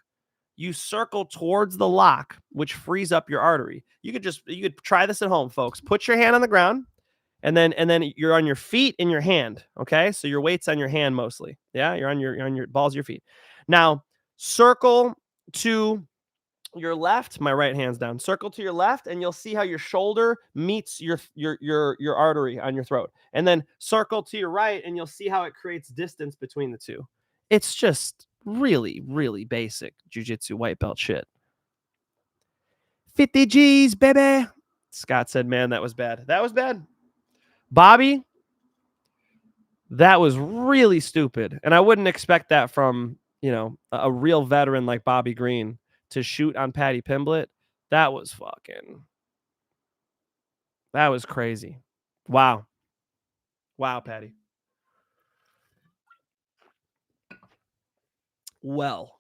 [SPEAKER 1] you circle towards the lock, which frees up your artery. You could try this at home, folks. Put your hand on the ground, and then you're on your feet in your hand. Okay, so your weight's on your hand mostly. Yeah, you're on your balls of your feet. Now circle to your left. My right hand's down. Circle to your left, and you'll see how your shoulder meets your artery on your throat. And then circle to your right, and you'll see how it creates distance between the two. It's just really, really basic jiu-jitsu white belt shit. 50 G's, baby. Scott said, man, that was bad. That was bad. Bobby, that was really stupid. And I wouldn't expect that from, a real veteran like Bobby Green to shoot on Paddy Pimblett. That was crazy. Wow. Wow, Paddy. Well,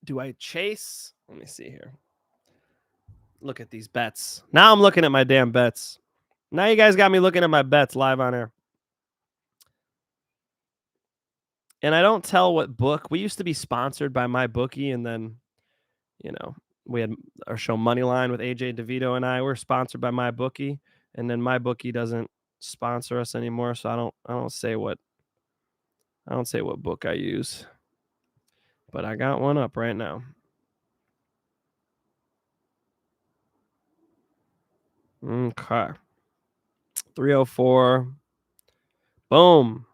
[SPEAKER 1] do I chase? Let me see here. Look at these bets. Now I'm looking at my damn bets. Now you guys got me looking at my bets live on air. And I don't tell what book. We used to be sponsored by my bookie, and then, we had our show Moneyline with AJ DeVito and I. We're sponsored by my bookie, and then my bookie doesn't sponsor us anymore, so I don't say what book I use. But I got one up right now. Okay. 304. Boom.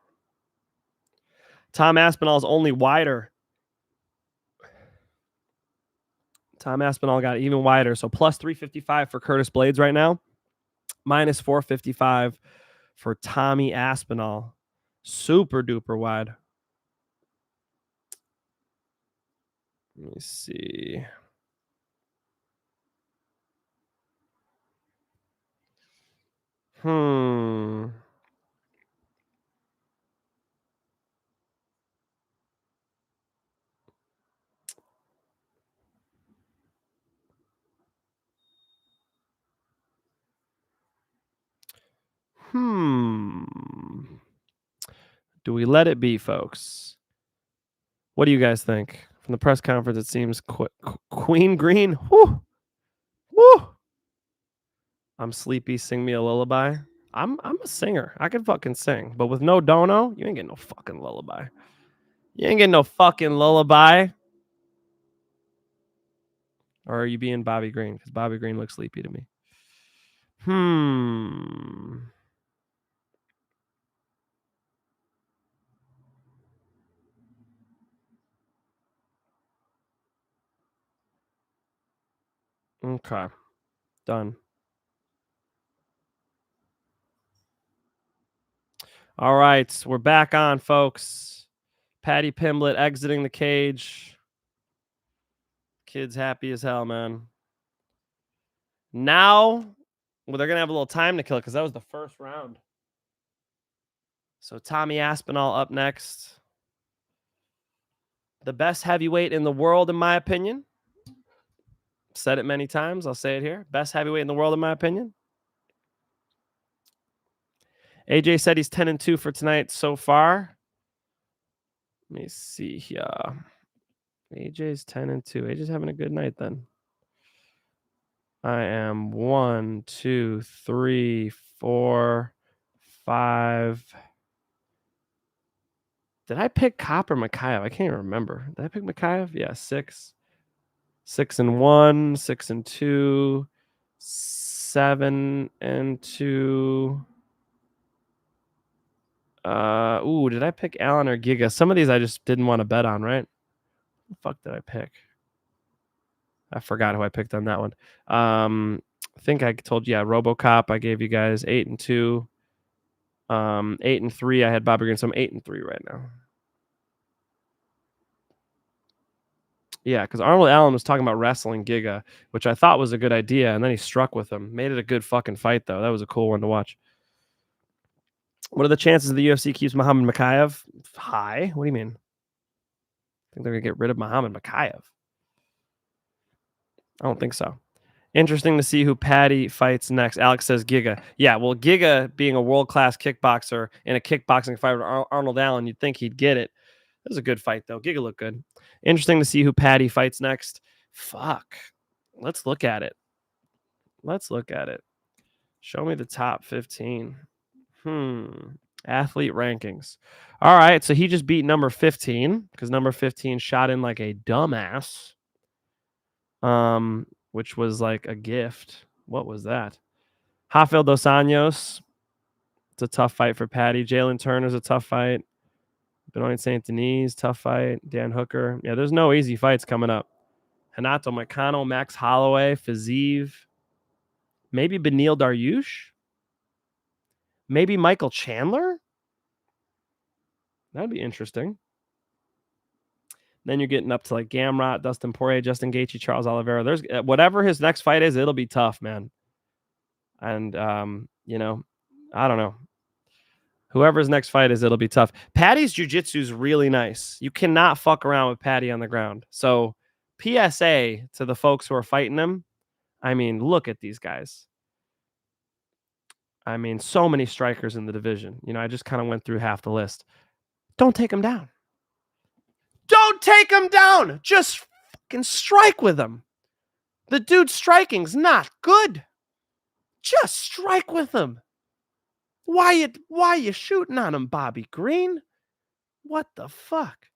[SPEAKER 1] Tom Aspinall's only wider. Tom Aspinall got even wider. So plus 355 for Curtis Blaydes right now. Minus 455 for Tommy Aspinall. Super duper wide. Let me see. Do we let it be, folks? What do you guys think? From the press conference, it seems Queen Green. Woo! Woo! I'm sleepy. Sing me a lullaby. I'm a singer. I can fucking sing, but with no dono, you ain't getting no fucking lullaby. You ain't getting no fucking lullaby. Or are you being Bobby Green? Because Bobby Green looks sleepy to me. Okay. Done. All right. We're back on, folks. Paddy Pimblett exiting the cage. Kid's happy as hell, man. Now, well, they're going to have a little time to kill because that was the first round. So Tommy Aspinall up next. The best heavyweight in the world, in my opinion. Said it many times. I'll say it here. Best heavyweight in the world, in my opinion. AJ said he's 10-2 for tonight so far. Let me see here. AJ's 10-2. AJ's having a good night then. I am 1, 2, 3, 4, 5. Did I pick Cop or Mikhaev? I can't even remember. Did I pick Mikhaev? Yeah, 6. 6-1, 6-2, 7-2. Did I pick Allen or Giga? Some of these I just didn't want to bet on, right? What the fuck did I pick? I forgot who I picked on that one. I think I told you, Robocop. I gave you guys 8-2. 8-3. I had Bobby Green, so I'm 8-3 right now. Yeah, because Arnold Allen was talking about wrestling Giga, which I thought was a good idea, and then he struck with him. Made it a good fucking fight, though. That was a cool one to watch. What are the chances the UFC keeps Muhammad Mikhaev? High. What do you mean? I think they're going to get rid of Muhammad Mikhaev. I don't think so. Interesting to see who Paddy fights next. Alex says Giga. Yeah, well, Giga being a world-class kickboxer in a kickboxing fight with Arnold Allen, you'd think he'd get it. It was a good fight, though. Giga looked good. Interesting to see who Paddy fights next. Fuck. Let's look at it. Show me the top 15. Athlete rankings. All right, so he just beat number 15 because number 15 shot in like a dumbass. Which was like a gift. What was that? Rafael Dos Anjos. It's a tough fight for Paddy. Jalen Turner's a tough fight. Benoit St. Denis, tough fight. Dan Hooker. Yeah, there's no easy fights coming up. Hanato McConnell, Max Holloway, Fiziev. Maybe Beneil Dariush. Maybe Michael Chandler. That'd be interesting. Then you're getting up to like Gamrot, Dustin Poirier, Justin Gaethje, Charles Oliveira. There's whatever his next fight is, it'll be tough, man. And I don't know. Whoever's next fight is, it'll be tough. Paddy's jiu-jitsu is really nice. You cannot fuck around with Paddy on the ground. So PSA to the folks who are fighting him. I mean, look at these guys. I mean, so many strikers in the division. I just kind of went through half the list. Don't take him down. Don't take him down. Just fucking strike with him. The dude's striking's not good. Just strike with him. Why you shooting on him, Bobby Green? What the fuck?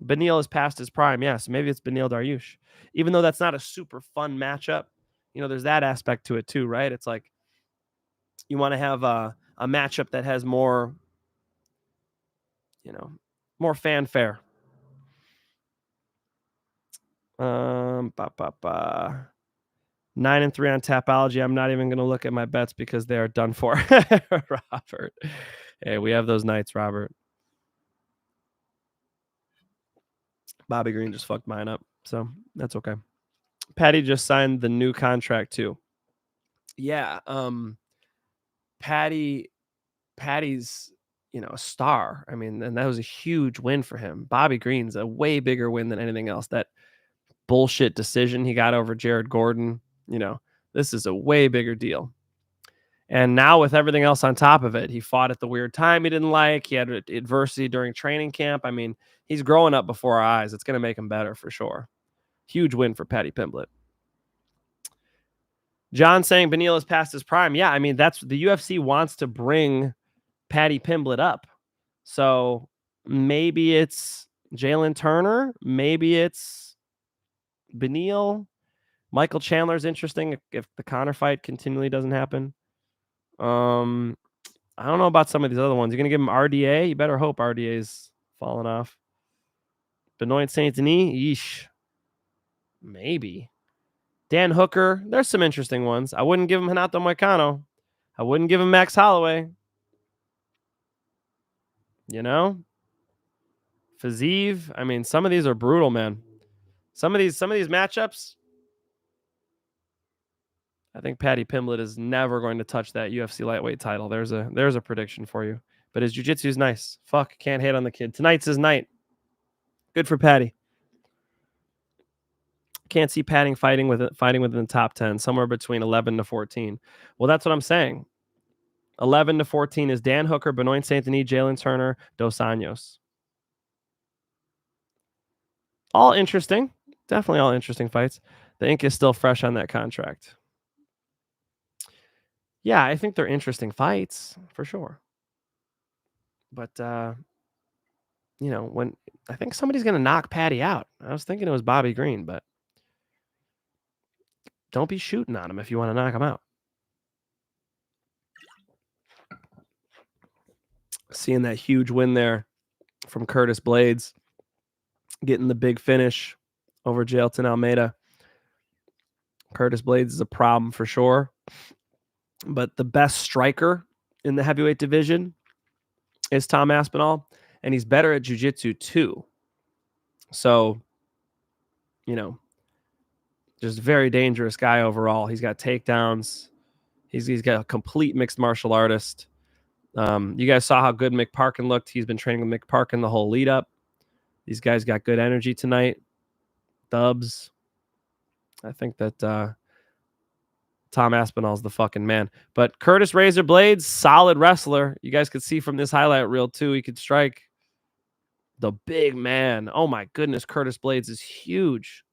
[SPEAKER 1] Beneil is past his prime. Yes, maybe it's Beneil Dariush. Even though that's not a super fun matchup, there's that aspect to it too, right? It's like you want to have a matchup that has more, more fanfare. 9-3 on Tapology. I'm not even going to look at my bets because they are done for. Robert. Hey, we have those nights, Robert. Bobby Green just fucked mine up, so that's okay. Paddy just signed the new contract too. Yeah, Paddy's, a star. I mean, and that was a huge win for him. Bobby Green's a way bigger win than anything else. That bullshit decision he got over Jared Gordon, this is a way bigger deal. And now with everything else on top of it, he fought at the weird time he didn't like. He had adversity during training camp. I mean, he's growing up before our eyes. It's going to make him better for sure. Huge win for Paddy Pimblett. John saying Beneil is past his prime. Yeah, I mean, that's the UFC wants to bring Paddy Pimblett up. So maybe it's Jalen Turner. Maybe it's Beneil. Michael Chandler's interesting if the Conor fight continually doesn't happen. I don't know about some of these other ones. You're going to give him RDA? You better hope RDA's falling off. Benoit Saint-Denis? Yeesh. Maybe. Dan Hooker? There's some interesting ones. I wouldn't give him Renato Moicano. I wouldn't give him Max Holloway. You know? Fiziev? I mean, some of these are brutal, man. Some of these matchups, I think Paddy Pimblett is never going to touch that UFC lightweight title. There's a prediction for you. But his jiu-jitsu is nice. Fuck, can't hate on the kid. Tonight's his night. Good for Paddy. Can't see Paddy fighting within the top 10, somewhere between 11 to 14. Well, that's what I'm saying. 11 to 14 is Dan Hooker, Benoit Saint-Denis, Jalen Turner, Dos Anjos. All interesting. Definitely all interesting fights. The ink is still fresh on that contract. Yeah, I think they're interesting fights for sure. But, when I think somebody's going to knock Paddy out. I was thinking it was Bobby Green, but don't be shooting on him if you want to knock him out. Seeing that huge win there from Curtis Blaydes, getting the big finish over Jailton Almeida. Curtis Blaydes is a problem for sure. But the best striker in the heavyweight division is Tom Aspinall, and he's better at jiu-jitsu too. So, just a very dangerous guy overall. He's got takedowns. He's got a complete mixed martial artist. You guys saw how good Mick Parkin looked. He's been training with Mick Parkin the whole lead up. These guys got good energy tonight. Dubs. I think that Tom Aspinall's the fucking man. But Curtis Razor Blaydes, solid wrestler. You guys could see from this highlight reel too. He could strike. The big man. Oh my goodness, Curtis Blaydes is huge.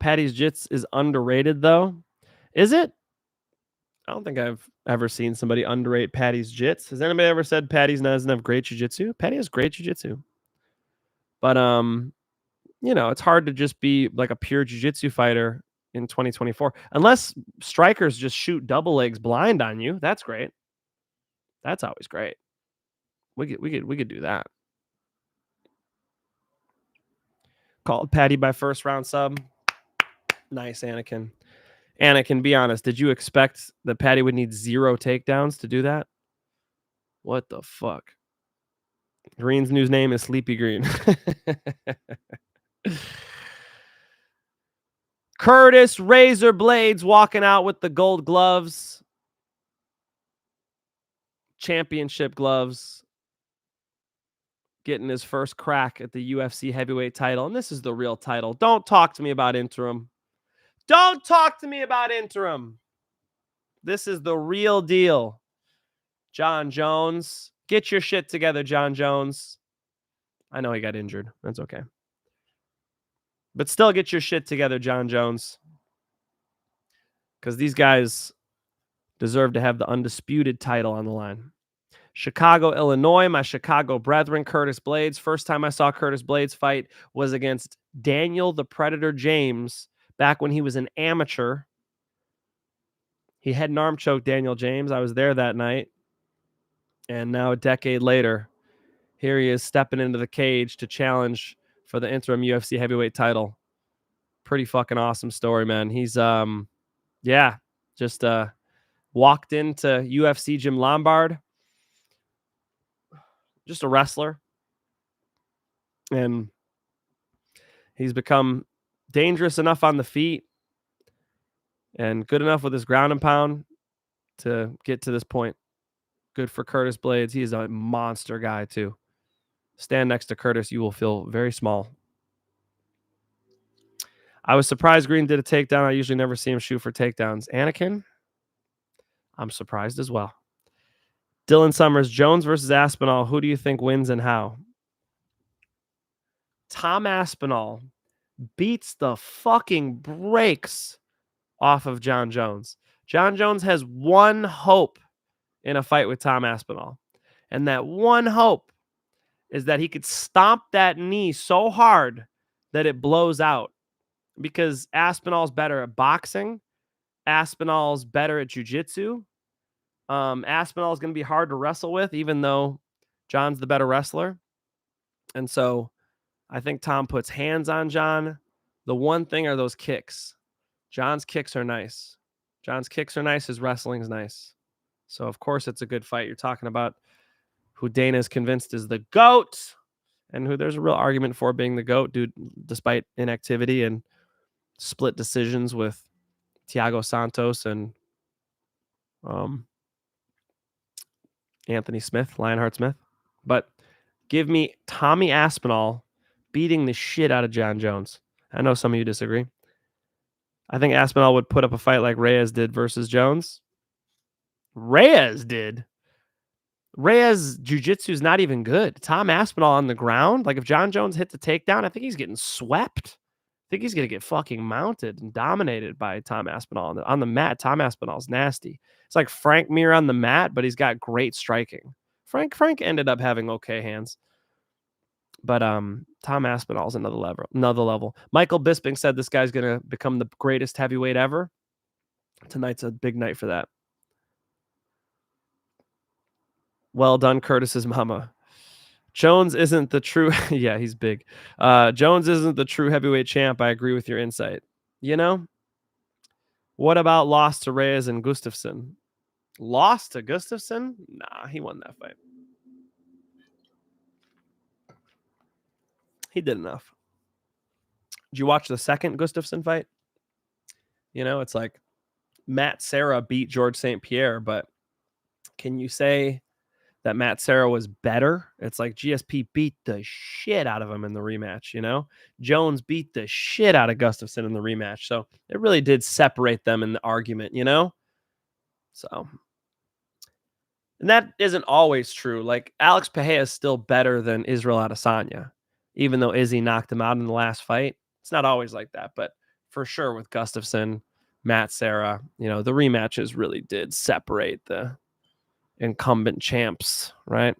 [SPEAKER 1] Paddy's jits is underrated though. Is it? I don't think I've ever seen somebody underrate Paddy's jits. Has anybody ever said Paddy doesn't have great jiu-jitsu? Paddy has great jiu-jitsu. But it's hard to just be like a pure jiu-jitsu fighter in 2024. Unless strikers just shoot double legs blind on you. That's great. That's always great. We could do that. Called Paddy by first round sub. Nice, Anakin. Anakin, be honest. Did you expect that Paddy would need 0 takedowns to do that? What the fuck? Green's new name is Sleepy Green. Curtis Razor Blaydes walking out with the gold gloves. Championship gloves. Getting his first crack at the UFC heavyweight title. And this is the real title. Don't talk to me about interim. Don't talk to me about interim. This is the real deal. John Jones. Get your shit together, John Jones. I know he got injured. That's okay. But still get your shit together, John Jones. Because these guys deserve to have the undisputed title on the line. Chicago, Illinois, my Chicago brethren, Curtis Blaydes. First time I saw Curtis Blaydes fight was against Daniel the Predator James back when he was an amateur. He head and arm choked Daniel James. I was there that night. And now a decade later, here he is stepping into the cage to challenge for the interim UFC heavyweight title. Pretty fucking awesome story, man. He's, just walked into UFC Jim Lombard. Just a wrestler. And he's become dangerous enough on the feet and good enough with his ground and pound to get to this point. Good for Curtis Blaydes. He is a monster guy, too. Stand next to Curtis, you will feel very small. I was surprised Green did a takedown. I usually never see him shoot for takedowns. Anakin, I'm surprised as well. Dylan Summers, Jones versus Aspinall. Who do you think wins and how? Tom Aspinall beats the fucking brakes off of John Jones. John Jones has one hope in a fight with Tom Aspinall. And that one hope is that he could stomp that knee so hard that it blows out. Because Aspinall's better at boxing. Aspinall's better at jiu-jitsu. Aspinall is going to be hard to wrestle with, even though John's the better wrestler. And so I think Tom puts hands on John. The one thing are those kicks. John's kicks are nice. His wrestling's nice. So, of course, it's a good fight. You're talking about who Dana is convinced is the GOAT and who there's a real argument for being the GOAT, dude, despite inactivity and split decisions with Thiago Santos and Anthony Smith, Lionheart Smith. But give me Tommy Aspinall beating the shit out of John Jones. I know some of you disagree. I think Aspinall would put up a fight like Reyes did versus Jones. Reyes jiu-jitsu is not even good. Tom Aspinall on the ground, like if John Jones hit the takedown, I think he's getting swept. I think he's going to get fucking mounted and dominated by Tom Aspinall. On the mat, Tom Aspinall's nasty. It's like Frank Mir on the mat, but he's got great striking. Frank ended up having okay hands. But Tom Aspinall's another level. Michael Bisping said this guy's going to become the greatest heavyweight ever. Tonight's a big night for that. Well done, Curtis's mama. Jones isn't the true... yeah, he's big. Jones isn't the true heavyweight champ. I agree with your insight. You know? What about loss to Reyes and Gustafsson? Lost to Gustafsson? Nah, he won that fight. He did enough. Did you watch the second Gustafsson fight? You know, it's like Matt Serra beat George St. Pierre, but can you say that Matt Serra was better? It's like GSP beat the shit out of him in the rematch, you know? Jones beat the shit out of Gustafsson in the rematch. So it really did separate them in the argument, you know? So, and that isn't always true. Like Alex Pereira is still better than Israel Adesanya, even though Izzy knocked him out in the last fight. It's not always like that, but for sure with Gustafsson, Matt Serra, you know, the rematches really did separate the incumbent champs, right?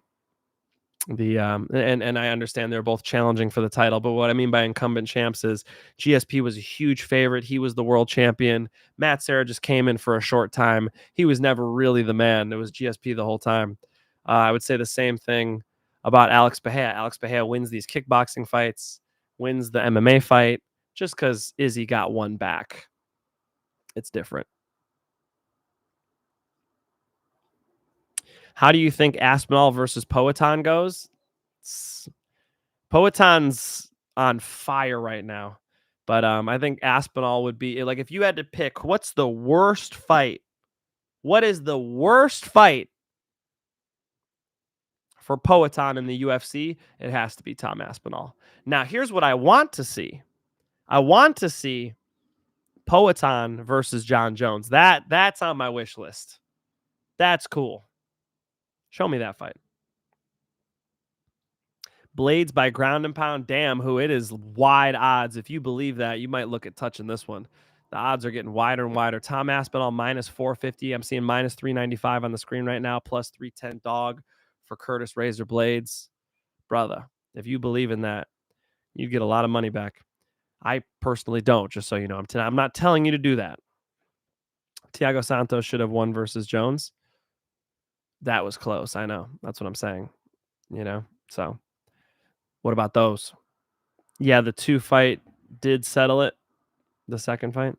[SPEAKER 1] The and I understand they're both challenging for the title, but what I mean by incumbent champs is GSP was a huge favorite. He was the world champion. Matt Serra just came in for a short time. He was never really the man. It was GSP the whole time. I would say the same thing about Alex Pereira. Alex Pereira wins these kickboxing fights, wins the MMA fight, just because Izzy got one back. It's different. How do you think Aspinall versus Poatan goes? Poatan's on fire right now. But I think Aspinall would be, like, if you had to pick, what's the worst fight? What is the worst fight for Poatan in the UFC? It has to be Tom Aspinall. Now, here's what I want to see. I want to see Poatan versus John Jones. That's on my wish list. That's cool. Show me that fight. Blaydes by ground and pound. Damn, who it is wide odds. If you believe that, you might look at touching this one. The odds are getting wider and wider. Tom Aspinall minus 450. I'm seeing minus 395 on the screen right now, plus 310 dog for Curtis Razor Blaydes. Brother, if you believe in that, you get a lot of money back. I personally don't, just so you know. I'm not telling you to do that. Thiago Santos should have won versus Jones. That was close. I know. That's what I'm saying. You know, so what about those? Yeah, the 2 fight did settle it. The second fight.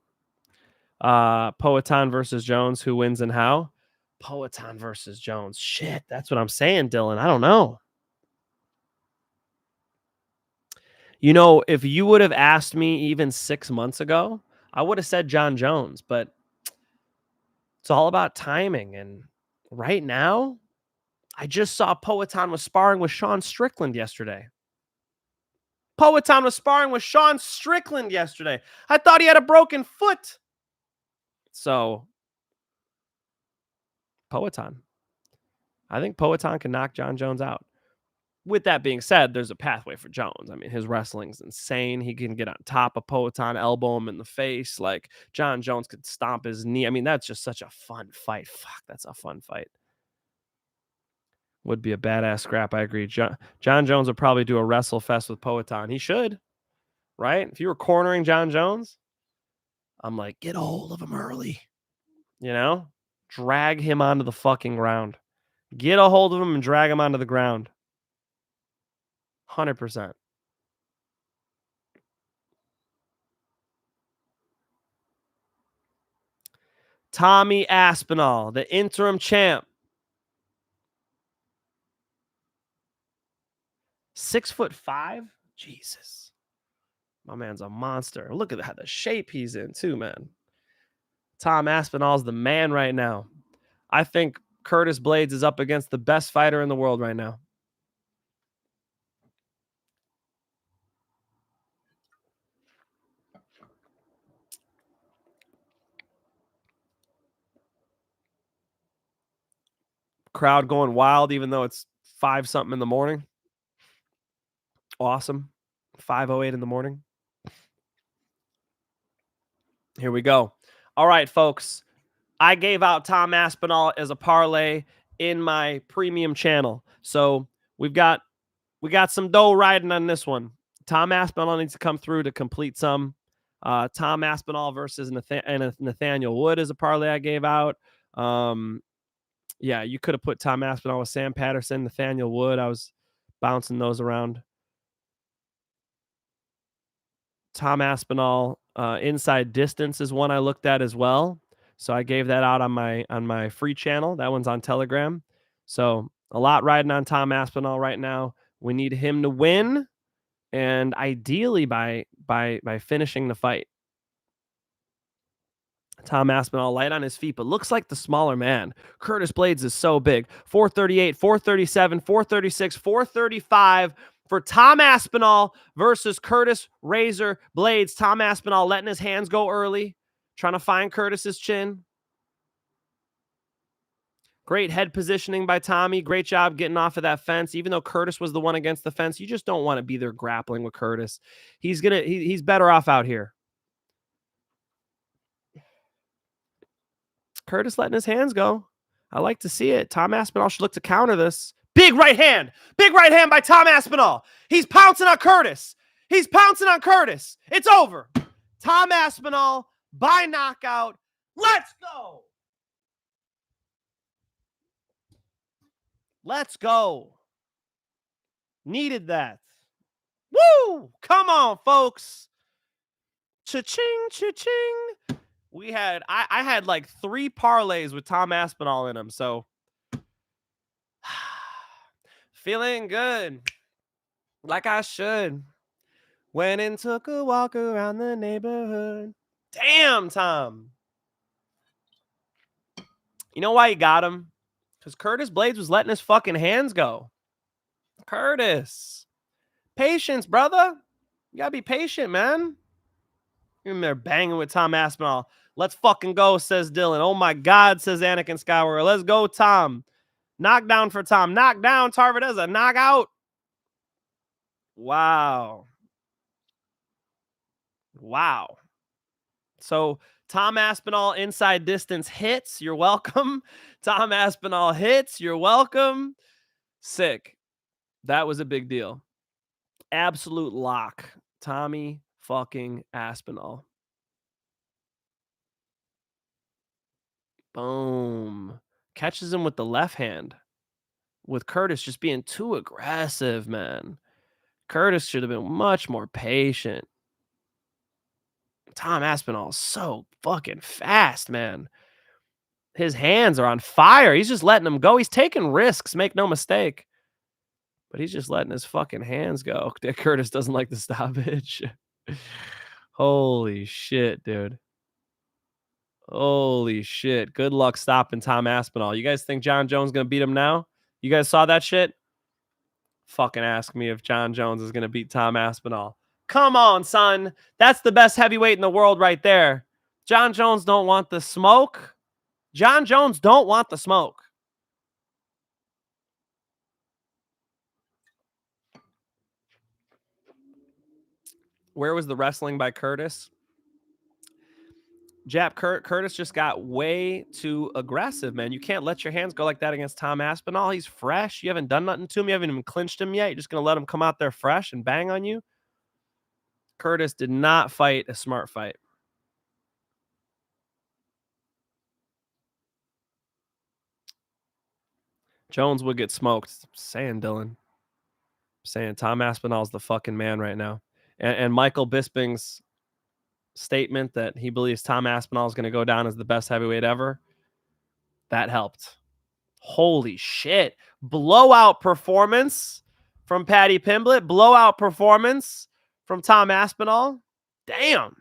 [SPEAKER 1] Poatan versus Jones. Who wins and how? Poatan versus Jones. Shit, that's what I'm saying, Dylan. I don't know. You know, if you would have asked me even 6 months ago, I would have said John Jones, but it's all about timing. And right now, I just saw Poatan was sparring with Sean Strickland yesterday. Poatan was sparring with Sean Strickland yesterday. I thought he had a broken foot. So, Poatan. I think Poatan can knock John Jones out. With that being said, there's a pathway for Jones. I mean, his wrestling's insane. He can get on top of Poatan, elbow him in the face. Like, John Jones could stomp his knee. I mean, that's just such a fun fight. Fuck, that's a fun fight. Would be a badass scrap. I agree. John Jones would probably do a wrestle fest with Poatan. He should, right? If you were cornering John Jones, I'm like, get a hold of him early. You know? Drag him onto the fucking ground. Get a hold of him and drag him onto the ground. 100%. Tommy Aspinall, the interim champ. 6'5"? Jesus. My man's a monster. Look at the shape he's in, too, man. Tom Aspinall's the man right now. I think Curtis Blaydes is up against the best fighter in the world right now. Crowd going wild, even though it's 5-something in the morning. Awesome. 5:08 in the morning. Here we go. All right, folks. I gave out Tom Aspinall as a parlay in my premium channel. So we got some dough riding on this one. Tom Aspinall needs to come through to complete some. Tom Aspinall versus Nathaniel Wood is a parlay I gave out. Yeah, you could have put Tom Aspinall with Sam Patterson, Nathaniel Wood. I was bouncing those around. Tom Aspinall inside distance is one I looked at as well. So I gave that out on my free channel. That one's on Telegram. So a lot riding on Tom Aspinall right now. We need him to win, and ideally by finishing the fight. Tom Aspinall light on his feet, but looks like the smaller man. Curtis Blaydes is so big. 438, 437, 436, 435 for Tom Aspinall versus Curtis Razor Blaydes. Tom Aspinall letting his hands go early, trying to find Curtis's chin. Great head positioning by Tommy. Great job getting off of that fence. Even though Curtis was the one against the fence, you just don't want to be there grappling with Curtis. He's better off out here. Curtis letting his hands go. I like to see it. Tom Aspinall should look to counter this. Big right hand. Big right hand by Tom Aspinall. He's pouncing on Curtis. He's pouncing on Curtis. It's over. Tom Aspinall by knockout. Let's go. Let's go. Needed that. Woo! Come on, folks. Cha-ching, cha-ching. I had like 3 parlays with Tom Aspinall in them, so feeling good, like I should. Went and took a walk around the neighborhood. Damn, Tom. You know why you got him? Because Curtis Blaydes was letting his fucking hands go. Curtis. Patience, brother. You gotta be patient, man. You're in there banging with Tom Aspinall. Let's fucking go, says Dylan. Oh my God, says Anakin Skywalker. Let's go, Tom. Knockdown for Tom. Knockdown, Tarvideza. Knockout. Wow. Wow. So Tom Aspinall inside distance hits. You're welcome. Tom Aspinall hits. You're welcome. Sick. That was a big deal. Absolute lock. Tommy fucking Aspinall. Boom. Catches him with the left hand. With Curtis just being too aggressive, man. Curtis should have been much more patient. Tom Aspinall is so fucking fast, man. His hands are on fire. He's just letting them go. He's taking risks, make no mistake. But he's just letting his fucking hands go. Dick Curtis doesn't like the stoppage. Holy shit, dude. Holy shit. Good luck stopping Tom Aspinall. You guys think John Jones going to beat him now? You guys saw that shit? fucking ask me if John Jones is going to beat Tom Aspinall. Come on, son. That's the best heavyweight in the world right there. John Jones don't want the smoke. John Jones don't want the smoke. Where was the wrestling by Curtis? Curtis just got way too aggressive, man. You can't let your hands go like that against Tom Aspinall. He's fresh. You haven't done nothing to him. You haven't even clinched him yet. You're just going to let him come out there fresh and bang on you? Curtis did not fight a smart fight. Jones would get smoked. I'm saying, Dylan. I'm saying Tom Aspinall's the fucking man right now. And Michael Bisping's statement that he believes Tom Aspinall is going to go down as the best heavyweight ever, that helped. Holy shit. Blowout performance from Paddy Pimblett. Blowout performance from Tom Aspinall. Damn.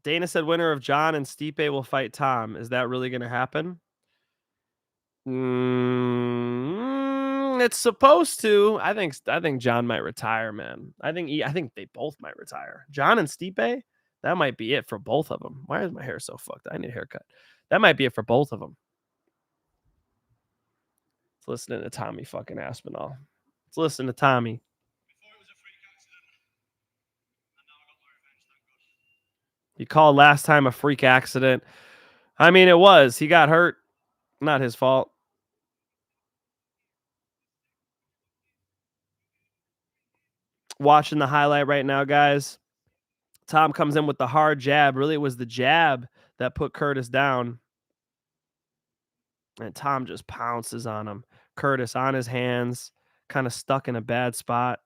[SPEAKER 1] Dana said winner of John and Stipe will fight Tom. Is that really going to happen? It's supposed to. I think John might retire, man. I think they both might retire. John and Stipe, that might be it for both of them. Why is my hair so fucked? I need a haircut. That might be it for both of them. Let's listen to Tommy fucking Aspinall. Let's listen to Tommy. He called last time a freak accident. I mean, it was. He got hurt. Not his fault. Watching the highlight right now, guys. Tom comes in with the hard jab. Really, it was the jab that put Curtis down. And Tom just pounces on him. Curtis on his hands, kind of stuck in a bad spot.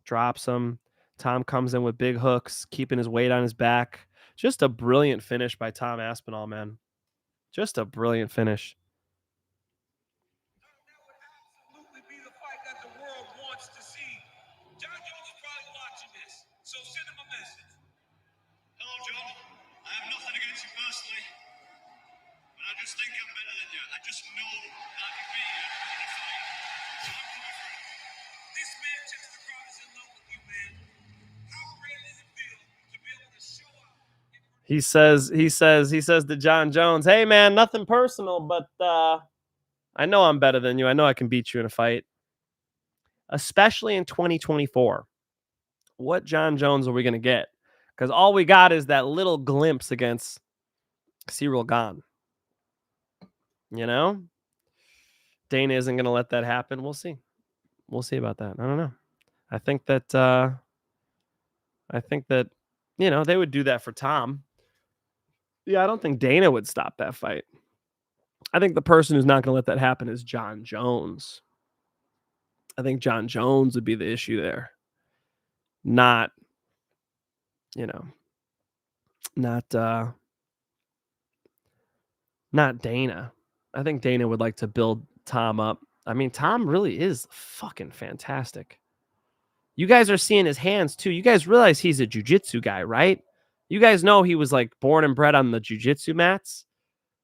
[SPEAKER 1] Drops him. Tom comes in with big hooks, keeping his weight on his back. Just a brilliant finish by Tom Aspinall, man. Just a brilliant finish. He says to John Jones, hey, man, nothing personal, but I know I'm better than you. I know I can beat you in a fight, especially in 2024. What John Jones are we going to get? Because all we got is that little glimpse against Cyril Gane. You know? Dana isn't going to let that happen. We'll see. We'll see about that. I don't know. I think that, you know, they would do that for Tom. Yeah, I don't think Dana would stop that fight. I think the person who's not going to let that happen is John Jones. I think John Jones would be the issue there. Not, you know, not Dana. I think Dana would like to build Tom up. I mean, Tom really is fucking fantastic. You guys are seeing his hands too. You guys realize he's a jiu-jitsu guy, right? You guys know he was like born and bred on the jiu-jitsu mats.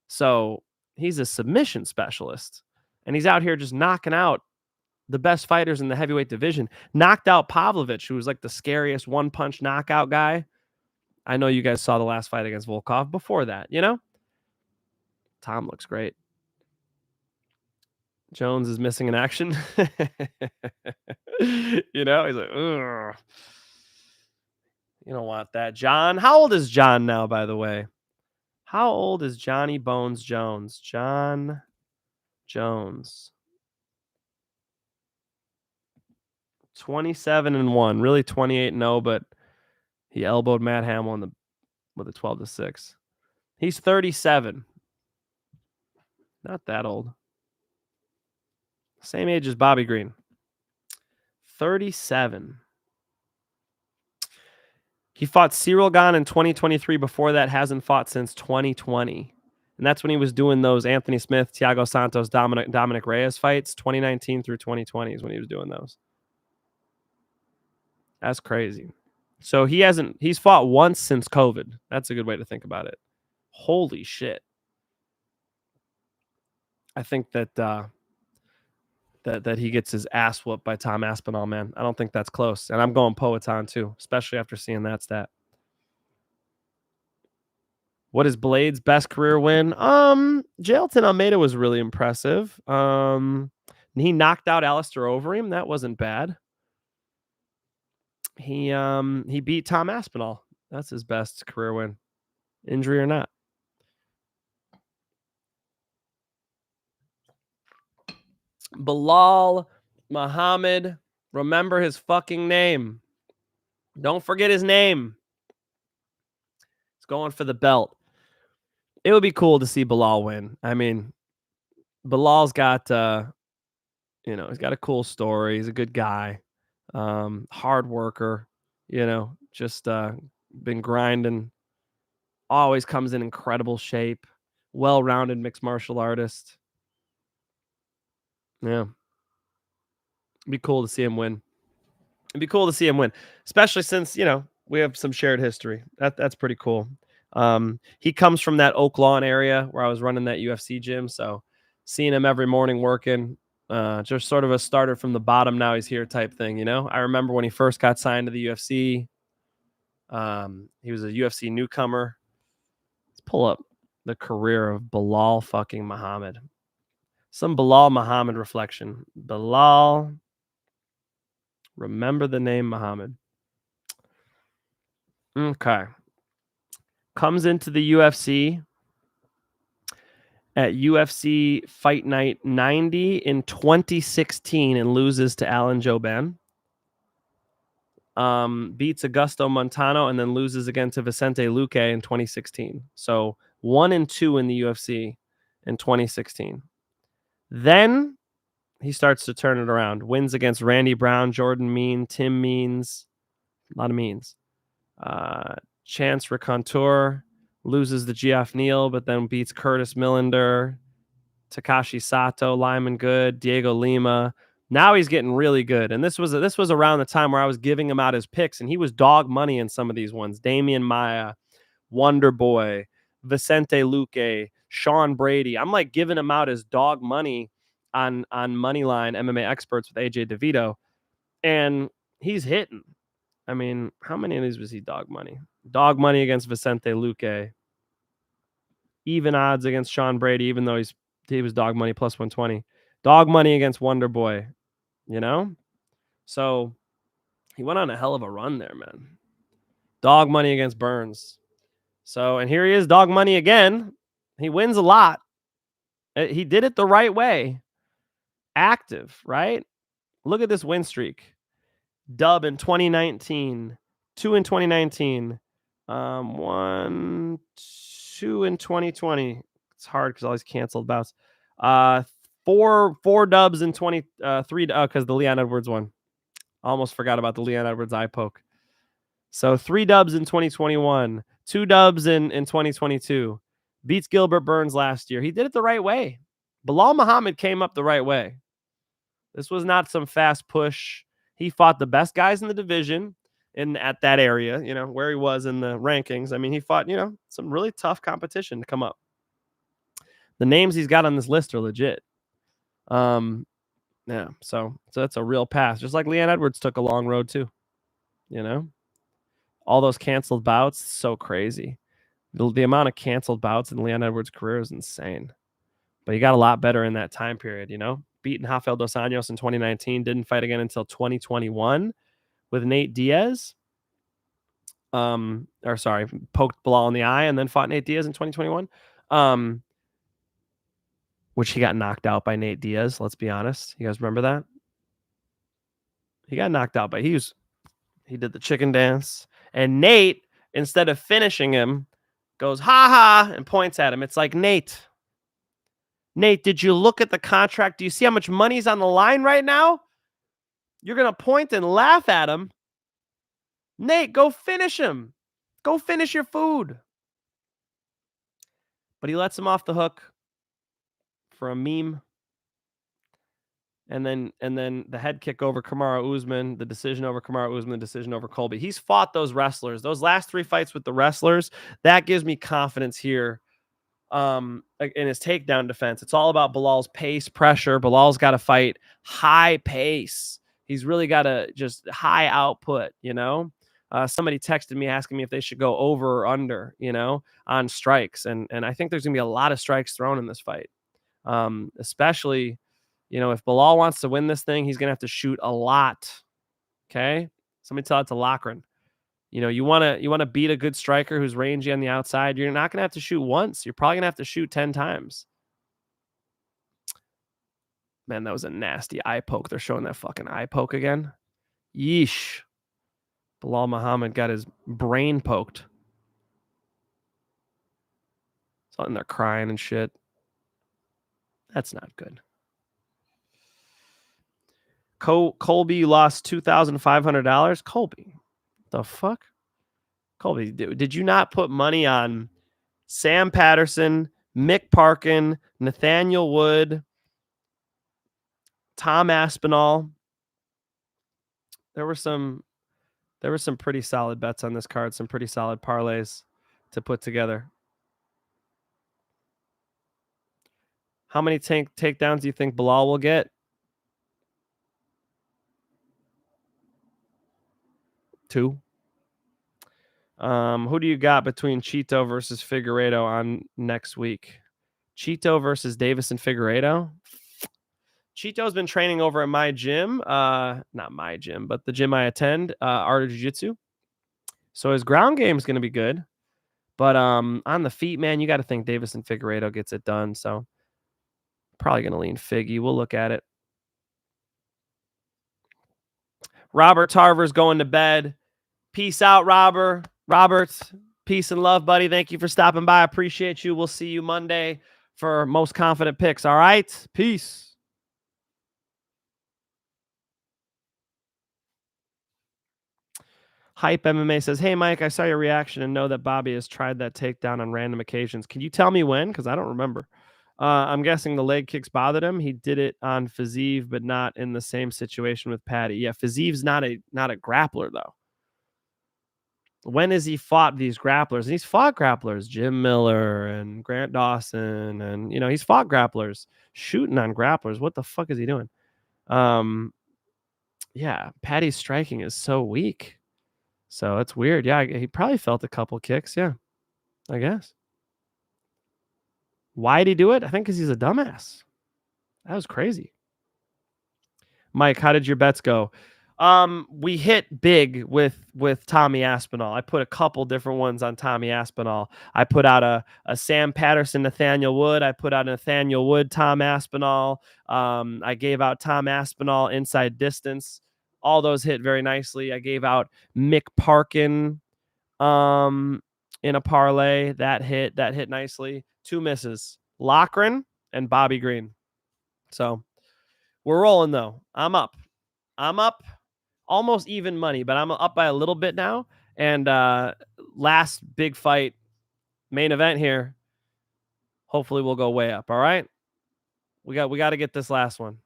[SPEAKER 1] So he's a submission specialist. And he's out here just knocking out the best fighters in the heavyweight division. Knocked out Pavlovich, who was like the scariest one-punch knockout guy. I know you guys saw the last fight against Volkov before that, you know? Tom looks great. Jones is missing in action. You know, he's like, ugh. You don't want that. John, how old is John now, by the way? How old is Johnny Bones Jones? John Jones. 27-1, really 28-0, but he elbowed Matt Hamill with a 12-6. He's 37. Not that old. Same age as Bobby Green. 37. He fought Cyril Gane in 2023. Before that, hasn't fought since 2020. And that's when he was doing those Anthony Smith, Thiago Santos, Dominic Reyes fights. 2019 through 2020 is when he was doing those. That's crazy. So he's fought once since COVID. That's a good way to think about it. Holy shit. I think that that he gets his ass whooped by Tom Aspinall, man. I don't think that's close. And I'm going Poatan too, especially after seeing that stat. What is Blaydes' best career win? Jailton Almeida was really impressive. He knocked out Alistair Overeem. That wasn't bad. He beat Tom Aspinall. That's his best career win, injury or not. Belal Muhammad. Remember his fucking name. Don't forget his name. He's going for the belt. It would be cool to see Belal win. I mean, Bilal's got he's got a cool story. He's a good guy. Hard worker, just been grinding. Always comes in incredible shape. Well-rounded mixed martial artist. Yeah. It'd be cool to see him win. Especially since, we have some shared history. That's pretty cool. He comes from that Oak Lawn area where I was running that UFC gym, so seeing him every morning working, just sort of a starter from the bottom, now he's here type thing, I remember when he first got signed to the UFC. He was a UFC newcomer. Let's pull up the career of Belal fucking Muhammad. Some Belal Muhammad reflection. Belal, remember the name Muhammad. Okay. Comes into the UFC at UFC Fight Night 90 in 2016 and loses to Alan Jouban. Beats Augusto Montano and then loses again to Vicente Luque in 2016. So 1-2 in the UFC in 2016. Then he starts to turn it around. Wins against Randy Brown, Jordan Mean, Tim Means. A lot of Means. Chance Raconteur. Loses to Geoff Neal, but then beats Curtis Millender, Takashi Sato, Lyman Good, Diego Lima. Now he's getting really good. And this was around the time where I was giving him out his picks, and he was dog money in some of these ones. Damian Maia, Wonder Boy, Vicente Luque, Sean Brady. I'm like giving him out as dog money on Moneyline MMA Experts with AJ DeVito, and he's hitting. I mean, how many of these was he dog money? Dog money against Vicente Luque. Even odds against Sean Brady, even though he was dog money plus 120. Dog money against Wonder Boy, So he went on a hell of a run there, man. Dog money against Burns. So, and here he is, dog money again. He wins a lot. He did it the right way. Active, right? Look at this win streak. Dub in 2019, 2 in 2019, 1, 2 in 2020. It's hard because all these canceled bouts. 4 dubs in 23 because the Leon Edwards one. Almost forgot about the Leon Edwards eye poke. So 3 dubs in 2021, 2 dubs in 2022. Beats Gilbert Burns last year. He did it the right way. Belal Muhammad came up the right way. This was not some fast push. He fought the best guys in the division at that area, where he was in the rankings. I mean, he fought, some really tough competition to come up. The names he's got on this list are legit. Yeah, so that's a real pass. Just like Leon Edwards took a long road too. All those canceled bouts, so crazy. The amount of canceled bouts in Leon Edwards' career is insane. But he got a lot better in that time period, Beaten Rafael Dos Anjos in 2019, didn't fight again until 2021 with Nate Diaz. Poked Belal in the eye and then fought Nate Diaz in 2021. Which he got knocked out by Nate Diaz, let's be honest. You guys remember that? He got knocked out, but he did the chicken dance. And Nate, instead of finishing him, goes, ha ha, and points at him. It's like, Nate, did you look at the contract? Do you see how much money's on the line right now? You're going to point and laugh at him. Nate, go finish him. Go finish your food. But he lets him off the hook for a meme. And then the head kick over Kamaru Usman, the decision over Kamaru Usman, the decision over Colby. He's fought those wrestlers. Those last 3 fights with the wrestlers, that gives me confidence here in his takedown defense. It's all about Belal's pace, pressure. Belal's got to fight high pace. He's really got to just high output, somebody texted me asking me if they should go over or under, on strikes. And I think there's going to be a lot of strikes thrown in this fight. Especially, if Belal wants to win this thing, he's going to have to shoot a lot. Okay. Somebody tell it to Lochran. You want to beat a good striker who's rangy on the outside. You're not going to have to shoot once. You're probably going to have to shoot 10 times. Man, that was a nasty eye poke. They're showing that fucking eye poke again. Yeesh. Belal Muhammad got his brain poked. Something they're crying and shit. That's not good. Colby lost $2,500. Colby, the fuck? Colby, did you not put money on Sam Patterson, Mick Parkin, Nathaniel Wood, Tom Aspinall? There were some pretty solid bets on this card, some pretty solid parlays to put together. How many takedowns do you think Belal will get? 2. Who do you got between Chito versus Figueiredo on next week? Chito versus Davis and Figueiredo. Chito's been training over at my gym. Not my gym, but the gym I attend, Art of Jiu-Jitsu. So his ground game is going to be good. But on the feet, man, you got to think Davis and Figueiredo gets it done. So probably going to lean Figgy. We'll look at it. Robert Tarver's going to bed. Peace out, Robert. Peace and love, buddy. Thank you for stopping by. I appreciate you. We'll see you Monday for Most Confident Picks. All right? Peace. Hype MMA says, hey, Mike, I saw your reaction and know that Bobby has tried that takedown on random occasions. Can you tell me when? Because I don't remember. I'm guessing the leg kicks bothered him. He did it on Fiziev, but not in the same situation with Paddy. Yeah, Fiziev's not a grappler, though. When has he fought these grapplers? And he's fought grapplers, Jim Miller and Grant Dawson, and he's fought grapplers, shooting on grapplers. What the fuck is he doing? Yeah, Paddy's striking is so weak. So it's weird. Yeah, he probably felt a couple kicks. Yeah, I guess. Why'd he do it? I think because he's a dumbass. That was crazy. Mike, how did your bets go? We hit big with Tommy Aspinall. I put a couple different ones on Tommy Aspinall. I put out a Sam Patterson, Nathaniel Wood. I put out Nathaniel Wood, Tom Aspinall. I gave out Tom Aspinall inside distance. All those hit very nicely. I gave out Mick Parkin in a parlay. That hit nicely. 2 misses. Lochran and Bobby Green. So we're rolling though. I'm up. Almost even money, but I'm up by a little bit now. And last big fight, main event here. Hopefully we'll go way up. All right. We got to get this last one.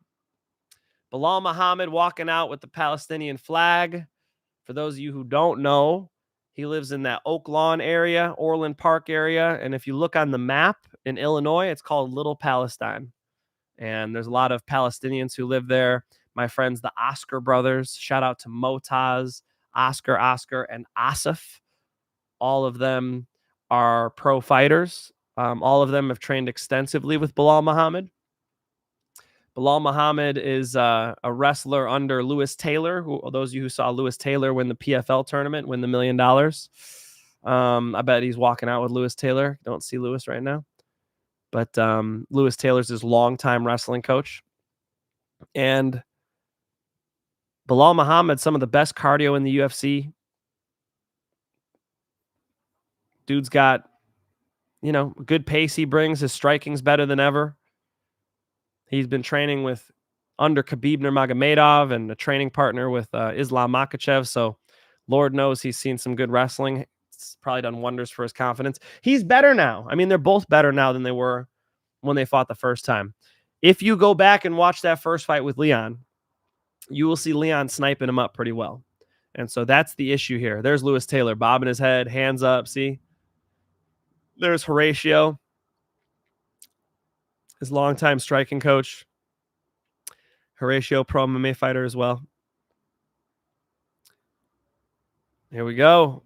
[SPEAKER 1] Belal Muhammad walking out with the Palestinian flag. For those of you who don't know, he lives in that Oak Lawn area, Orland Park area. And if you look on the map in Illinois, it's called Little Palestine. And there's a lot of Palestinians who live there. My friends, the Oscar brothers, shout out to Motaz, Oscar, and Asif. All of them are pro fighters. All of them have trained extensively with Belal Muhammad. Belal Muhammad is a wrestler under Lewis Taylor. Those of you who saw Lewis Taylor win the PFL tournament, win the $1 million. I bet he's walking out with Lewis Taylor. Don't see Lewis right now. But Lewis Taylor's his longtime wrestling coach. And Belal Muhammad, some of the best cardio in the UFC. Dude's got, good pace he brings. His striking's better than ever. He's been training under Khabib Nurmagomedov and a training partner with Islam Makhachev. So Lord knows he's seen some good wrestling. It's probably done wonders for his confidence. He's better now. I mean, they're both better now than they were when they fought the first time. If you go back and watch that first fight with Leon, you will see Leon sniping him up pretty well. And so that's the issue here. There's Lewis Taylor bobbing his head, hands up. See? There's Horatio. His longtime striking coach. Horatio, pro MMA fighter as well. Here we go.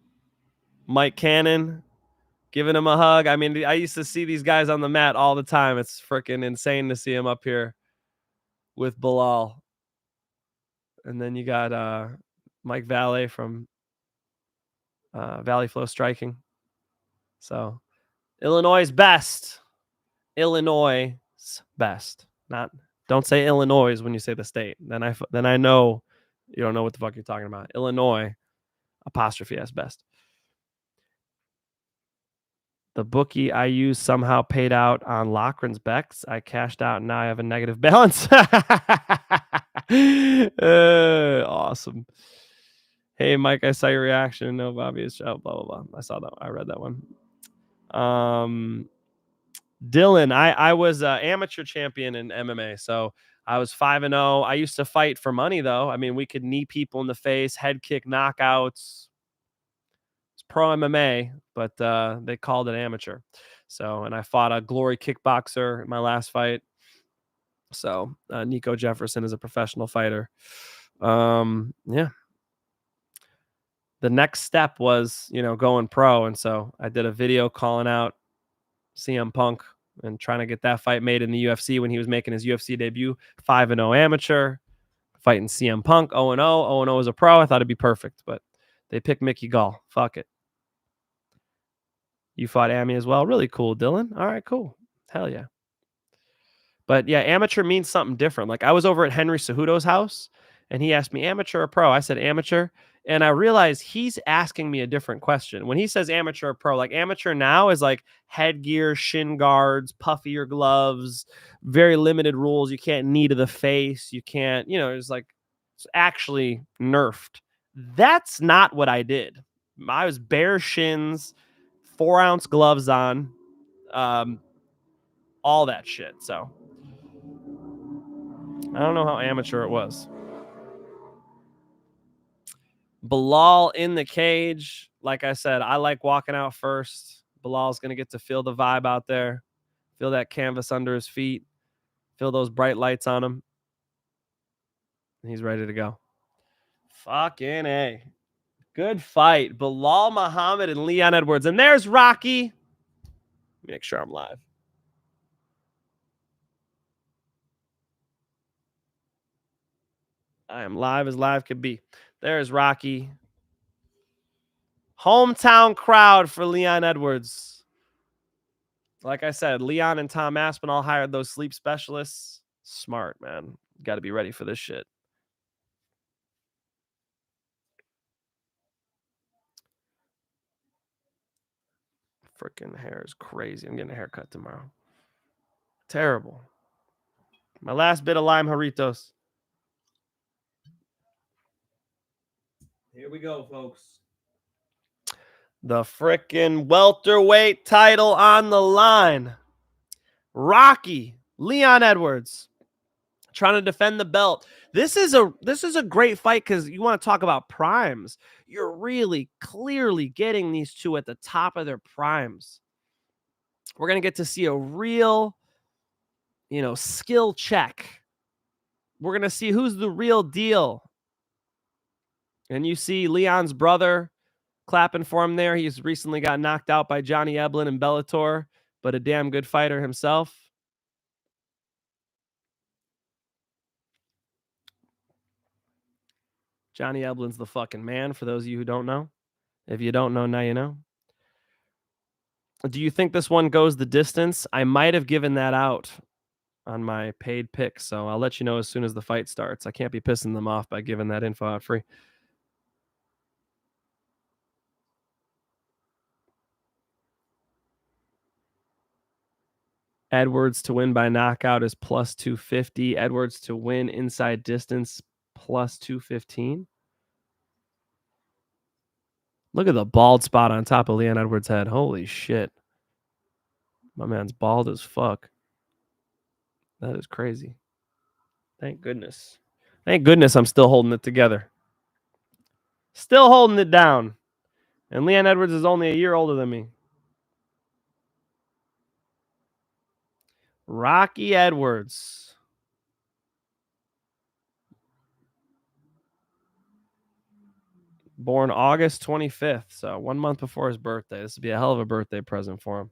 [SPEAKER 1] Mike Cannon giving him a hug. I mean, I used to see these guys on the mat all the time. It's freaking insane to see him up here with Belal. And then you got Mike Valle from Valley Flow Striking. So Illinois' best. Illinois' best. Don't say Illinois when you say the state. Then I know you don't know what the fuck you're talking about. Illinois 'S best. The bookie I used somehow paid out on Loughran's bets. I cashed out and now I have a negative balance. Awesome. Hey, Mike, I saw your reaction. No, Bobby is blah, blah, blah. I saw that. I read that one. Dylan, I was an amateur champion in MMA. So I was 5-0. I used to fight for money, though. I mean, we could knee people in the face, head kick knockouts. It's pro MMA, but they called it amateur. So, and I fought a glory kickboxer in my last fight. So Nico Jefferson is a professional fighter. Yeah. The next step was, going pro. And so I did a video calling out CM Punk and trying to get that fight made in the UFC when he was making his UFC debut. 5-0 amateur, fighting CM Punk, 0-0. 0-0 as a pro. I thought it'd be perfect, but they picked Mickey Gall. Fuck it. You fought Amy as well. Really cool, Dylan. All right, cool. Hell yeah. But yeah, amateur means something different. Like I was over at Henry Cejudo's house and he asked me amateur or pro. I said amateur. And I realized he's asking me a different question. When he says amateur or pro, like amateur now is like headgear, shin guards, puffier gloves, very limited rules. You can't knee to the face. You can't, it's like it's actually nerfed. That's not what I did. I was bare shins, 4-ounce gloves on, all that shit. So I don't know how amateur it was. Belal in the cage. Like I said, I like walking out first. Bilal's going to get to feel the vibe out there, feel that canvas under his feet, feel those bright lights on him. He's ready to go. Fucking A. Good fight. Belal Muhammad and Leon Edwards. And there's Rocky. Make sure I'm live. I am live as live could be. There's Rocky. Hometown crowd for Leon Edwards. Like I said, Leon and Tom Aspinall hired those sleep specialists. Smart, man. Got to be ready for this shit. Freaking hair is crazy. I'm getting a haircut tomorrow. Terrible. My last bit of lime Jarritos. Here we go, folks. The freaking welterweight title on the line. Rocky, Leon Edwards, trying to defend the belt. This is a great fight because you want to talk about primes. You're really clearly getting these two at the top of their primes. We're going to get to see a real, skill check. We're going to see who's the real deal. And you see Leon's brother clapping for him there. He's recently got knocked out by Johnny Eblin in Bellator, but a damn good fighter himself. Johnny Eblin's the fucking man, for those of you who don't know. If you don't know, now you know. Do you think this one goes the distance? I might have given that out on my paid picks, so I'll let you know as soon as the fight starts. I can't be pissing them off by giving that info out free. Edwards to win by knockout is plus 250. Edwards to win inside distance plus 215. Look at the bald spot on top of Leon Edwards' head. Holy shit. My man's bald as fuck. That is crazy. Thank goodness. Thank goodness I'm still holding it together. Still holding it down. And Leon Edwards is only a year older than me. Rocky Edwards. Born August 25th, so 1 month before his birthday. This would be a hell of a birthday present for him.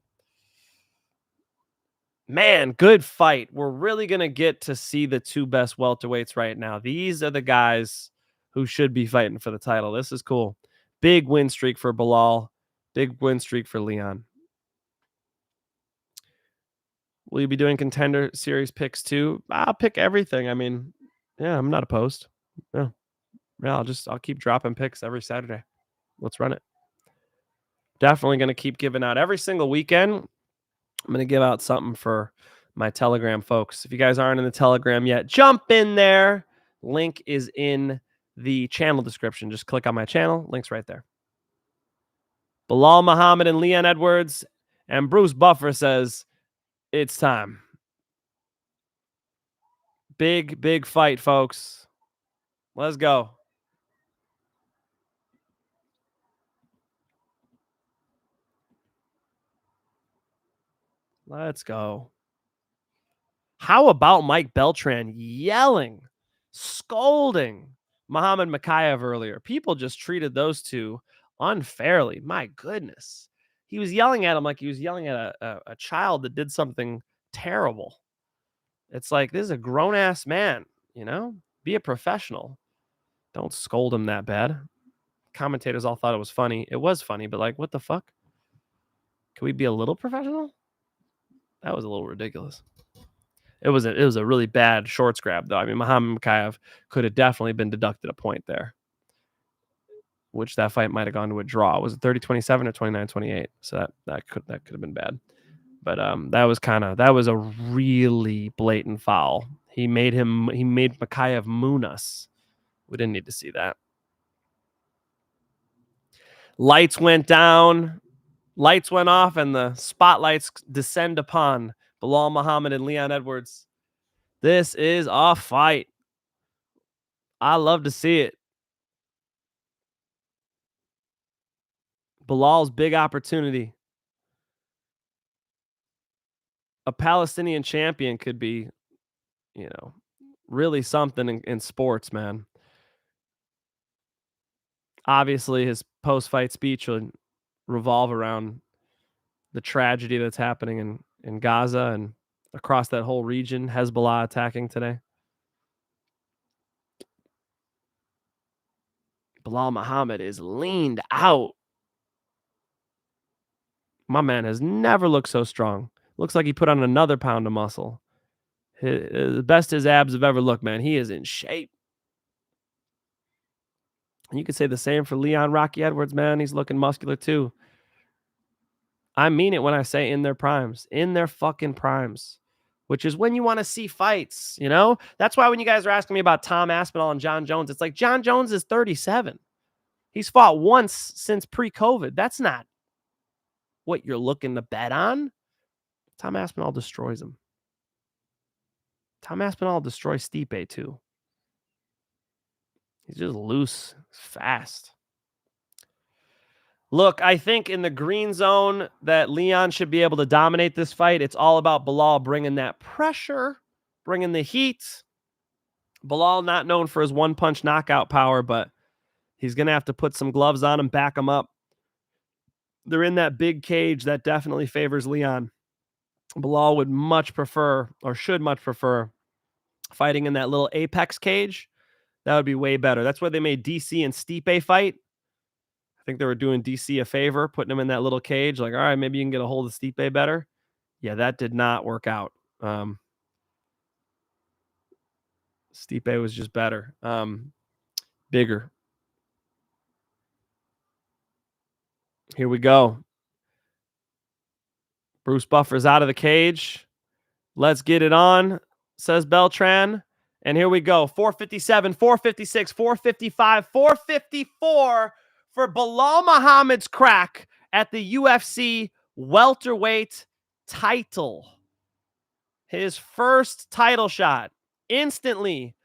[SPEAKER 1] Man, good fight. We're really going to get to see the two best welterweights right now. These are the guys who should be fighting for the title. This is cool. Big win streak for Belal. Big win streak for Leon. Will you be doing contender series picks too? I'll pick everything. I mean, yeah, I'm not opposed. Yeah. I'll keep dropping picks every Saturday. Let's run it. Definitely going to keep giving out every single weekend. I'm going to give out something for my Telegram folks. If you guys aren't in the Telegram yet, jump in there. Link is in the channel description. Just click on my channel. Link's right there. Belal Muhammad and Leon Edwards. And Bruce Buffer says, it's time. Big, big fight, folks. Let's go. Let's go. How about Mike Beltran yelling, scolding Muhammad Makayev earlier? People just treated those two unfairly. My goodness. He was yelling at him like he was yelling at a child that did something terrible. It's like, this is a grown-ass man, you know? Be a professional. Don't scold him that bad. Commentators all thought it was funny. It was funny, but like, what the fuck? Can we be a little professional? That was a little ridiculous. It was a really bad shorts grab, though. I mean, Muhammad Makayev could have definitely been deducted a point there, which that fight might have gone to a draw. Was it 30-27 or 29-28? So that could have been bad. But that was a really blatant foul. He made Makayev moon us. We didn't need to see that. Lights went down. Lights went off, and the spotlights descend upon Belal Muhammad and Leon Edwards. This is a fight. I love to see it. Belal's big opportunity. A Palestinian champion could be, really something in sports, man. Obviously, his post-fight speech would revolve around the tragedy that's happening in Gaza and across that whole region. Hezbollah attacking today. Belal Muhammad is leaned out. My man has never looked so strong. Looks like he put on another pound of muscle. The best his abs have ever looked, man. He is in shape. And you could say the same for Leon Rocky Edwards, man. He's looking muscular too. I mean it when I say in their primes. In their fucking primes. Which is when you want to see fights, you know? That's why when you guys are asking me about Tom Aspinall and John Jones, it's like John Jones is 37. He's fought once since pre-COVID. That's not what you're looking to bet on. Tom Aspinall destroys him. Tom Aspinall destroys Stipe too. He's just loose, fast. Look, I think in the green zone that Leon should be able to dominate this fight. It's all about Belal bringing that pressure, bringing the heat. Belal not known for his one-punch knockout power, but he's going to have to put some gloves on him, back him up. They're in that big cage that definitely favors Leon. Belal would much prefer, or should much prefer, fighting in that little apex cage. That would be way better. That's where they made DC and Stipe fight. I think they were doing DC a favor, putting him in that little cage. Like, all right, maybe you can get a hold of Stipe better. Yeah, that did not work out. Stipe was just better. Bigger. Here we go. Bruce Buffer's out of the cage. Let's get it on, says Beltran. And here we go. 457, 456, 455, 454 for Belal Muhammad's crack at the UFC welterweight title. His first title shot. Instantly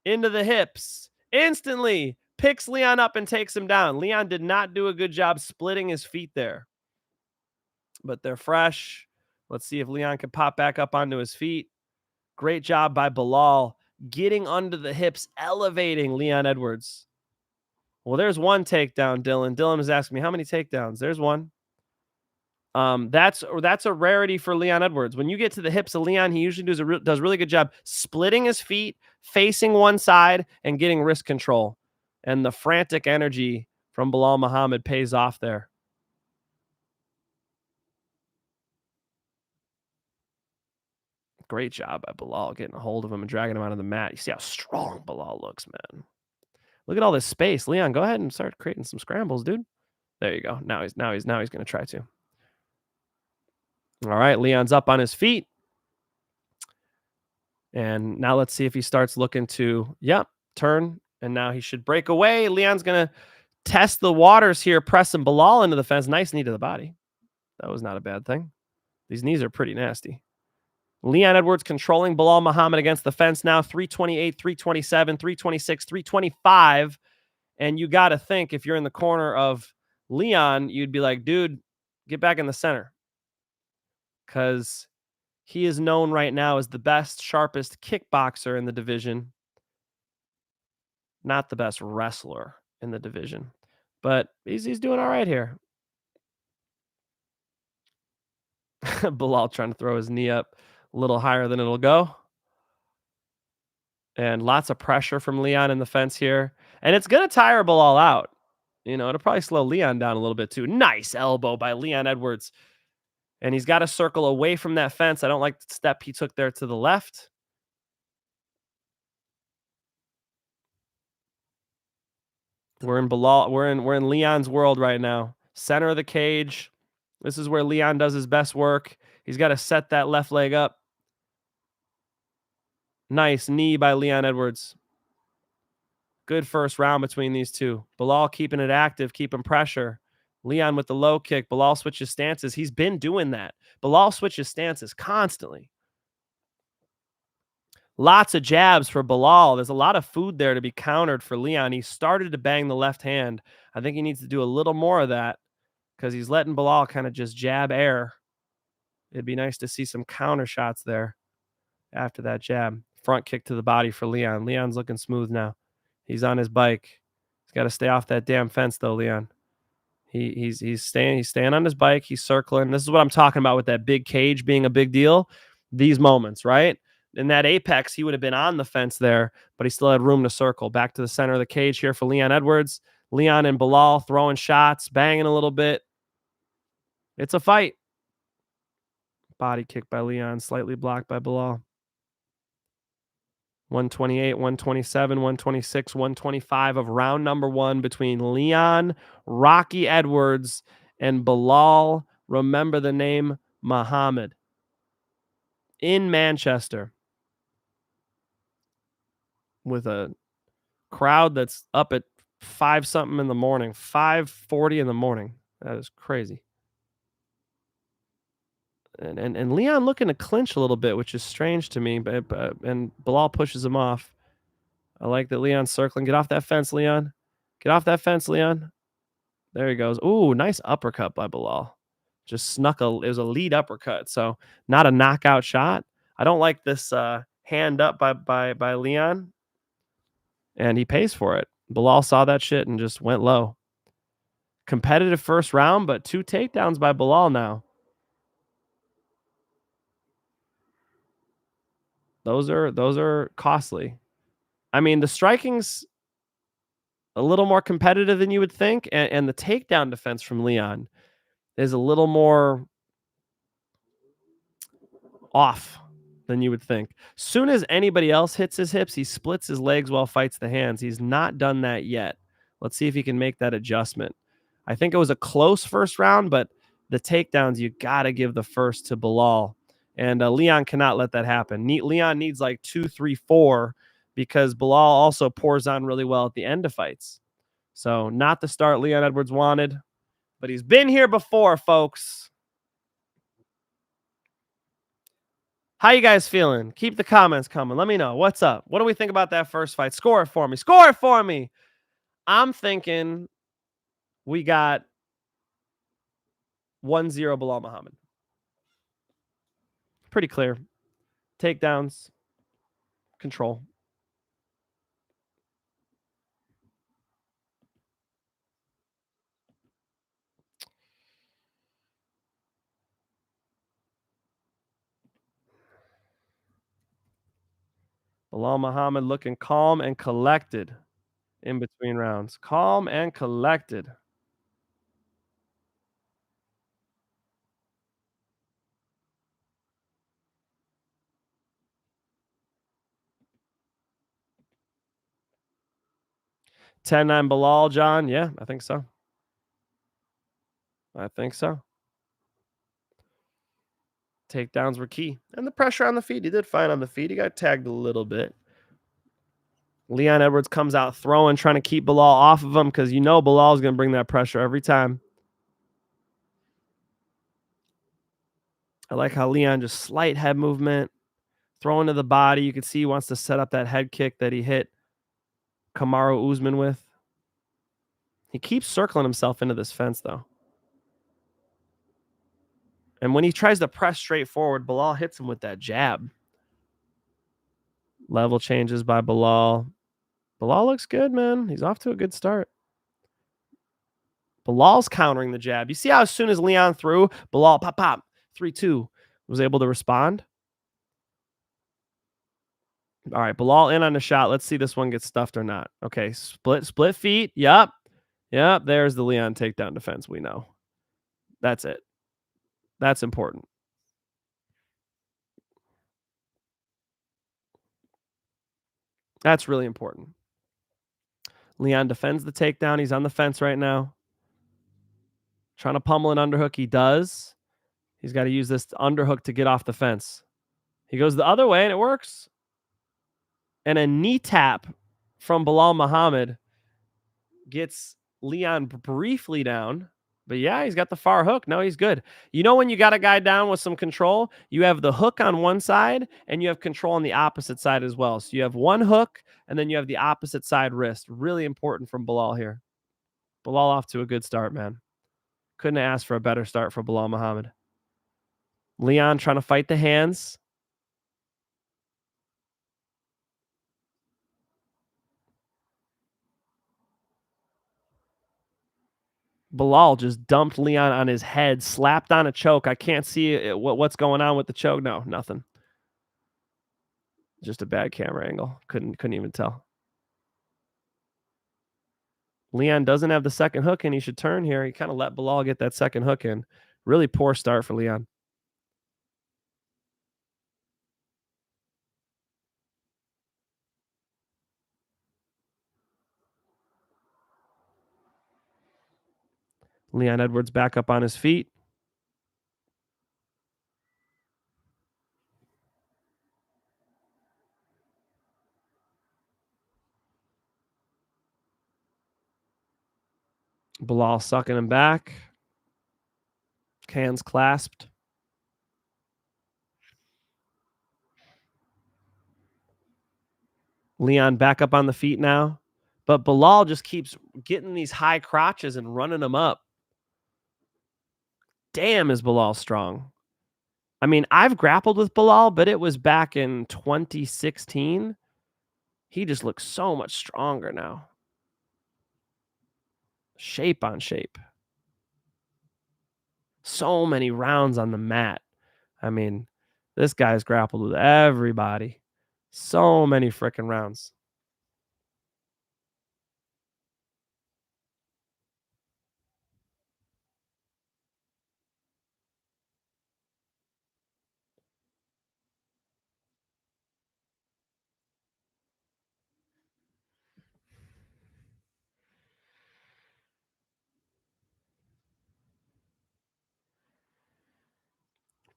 [SPEAKER 1] into the hips. Instantly picks Leon up and takes him down. Leon did not do a good job splitting his feet there. But they're fresh. Let's see if Leon can pop back up onto his feet. Great job by Belal getting under the hips, elevating Leon Edwards. Well, there's one takedown, Dylan. Dylan is asking me how many takedowns. There's one. That's a rarity for Leon Edwards. When you get to the hips of Leon, he usually does a really good job splitting his feet, facing one side, and getting wrist control. And the frantic energy from Belal Muhammad pays off there. Great job by Belal getting a hold of him and dragging him onto the mat. You see how strong Belal looks, man. Look at all this space. Leon, go ahead and start creating some scrambles, dude. There you go. Now he's going to try to. All right, Leon's up on his feet. And now let's see if he starts looking to, turn. And now he should break away. Leon's going to test the waters here, pressing Belal into the fence. Nice knee to the body. That was not a bad thing. These knees are pretty nasty. Leon Edwards controlling Belal Muhammad against the fence now. 328, 327, 326, 325. And you got to think, if you're in the corner of Leon, you'd be like, dude, get back in the center. Because he is known right now as the best, sharpest kickboxer in the division. Not the best wrestler in the division. But he's doing all right here. Belal trying to throw his knee up a little higher than it'll go. And lots of pressure from Leon in the fence here. And it's going to tire Belal out. You know, it'll probably slow Leon down a little bit too. Nice elbow by Leon Edwards. And he's got to circle away from that fence. I don't like the step he took there to the left. We're in Belal. We're in Leon's world right now. Center of the cage. This is where Leon does his best work. He's got to set that left leg up. Nice knee by Leon Edwards. Good first round between these two. Belal keeping it active, keeping pressure. Leon with the low kick. Belal switches stances. He's been doing that. Belal switches stances constantly. Lots of jabs for Belal. There's a lot of food there to be countered for Leon. He started to bang the left hand. I think he needs to do a little more of that because he's letting Belal kind of just jab air. It'd be nice to see some counter shots there after that jab. Front kick to the body for Leon. Leon's looking smooth now. He's on his bike. He's got to stay off that damn fence, though, Leon. He's staying on his bike. He's circling. This is what I'm talking about with that big cage being a big deal. These moments, right? In that apex, he would have been on the fence there, but he still had room to circle. Back to the center of the cage here for Leon Edwards. Leon and Belal throwing shots, banging a little bit. It's a fight. Body kick by Leon, slightly blocked by Belal. 128, 127, 126, 125 of round number one between Leon, Rocky Edwards, and Belal. Remember the name Muhammad. In Manchester. With a crowd that's up at 5-something in the morning, 5:40 in the morning. That is crazy. And Leon looking to clinch a little bit, which is strange to me. But and Belal pushes him off. I like that Leon's circling. Get off that fence, Leon. Get off that fence, Leon. There he goes. Ooh, nice uppercut by Belal. Just snuck it was a lead uppercut, so not a knockout shot. I don't like this hand up by Leon, and he pays for it. Belal saw that shit and just went low. Competitive first round, but 2 takedowns by Belal now. Those are costly. I mean, the striking's a little more competitive than you would think, and the takedown defense from Leon is a little more off than you would think. Soon as anybody else hits his hips, he splits his legs while fights the hands. He's not done that yet. Let's see if he can make that adjustment. I think it was a close first round, but the takedowns, you got to give the first to Belal. And Leon cannot let that happen. Leon needs like 2, 3, 4 because Belal also pours on really well at the end of fights. So not the start Leon Edwards wanted, but he's been here before, folks. How you guys feeling? Keep the comments coming. Let me know. What's up? What do we think about that first fight? Score it for me. Score it for me. I'm thinking we got 1-0 Belal Muhammad. Pretty clear. Takedowns, control. Belal Muhammad looking calm and collected in between rounds. Calm and collected. Ten-9 Belal, John. Yeah, I think so. I think so. Takedowns were key. And the pressure on the feet. He did fine on the feet. He got tagged a little bit. Leon Edwards comes out throwing, trying to keep Belal off of him because you know Belal's going to bring that pressure every time. I like how Leon just slight head movement, throwing to the body. You can see he wants to set up that head kick that he hit Kamaru Usman with. He keeps circling himself into this fence, though. And when he tries to press straight forward, Belal hits him with that jab. Level changes by Belal. Belal looks good, man. He's off to a good start. Belal's countering the jab. You see how as soon as Leon threw, Belal, pop, pop, 3-2, was able to respond? All right, Belal in on the shot. Let's see this one get stuffed or not. Okay, split feet. Yep. There's the Leon takedown defense we know. That's it. That's important. That's really important. Leon defends the takedown. He's on the fence right now. Trying to pummel an underhook. He does. He's got to use this underhook to get off the fence. He goes the other way and it works. And a knee tap from Belal Muhammad gets Leon briefly down. But yeah, he's got the far hook. No, he's good. You know when you got a guy down with some control, you have the hook on one side and you have control on the opposite side as well. So you have one hook and then you have the opposite side wrist. Really important from Belal here. Belal off to a good start, man. Couldn't have asked for a better start for Belal Muhammad. Leon trying to fight the hands. Belal just dumped Leon on his head, slapped on a choke. I can't see what's going on with the choke. No, nothing. Just a bad camera angle. Couldn't even tell. Leon doesn't have the second hook and he should turn here. He kind of let Belal get that second hook in. Really poor start for Leon. Leon Edwards back up on his feet. Belal sucking him back. Hands clasped. Leon back up on the feet now. But Belal just keeps getting these high crotches and running them up. Damn, is Belal strong. I mean, I've grappled with Belal, but it was back in 2016. He just looks so much stronger now. Shape on shape. So many rounds on the mat. I mean, this guy's grappled with everybody. So many freaking rounds.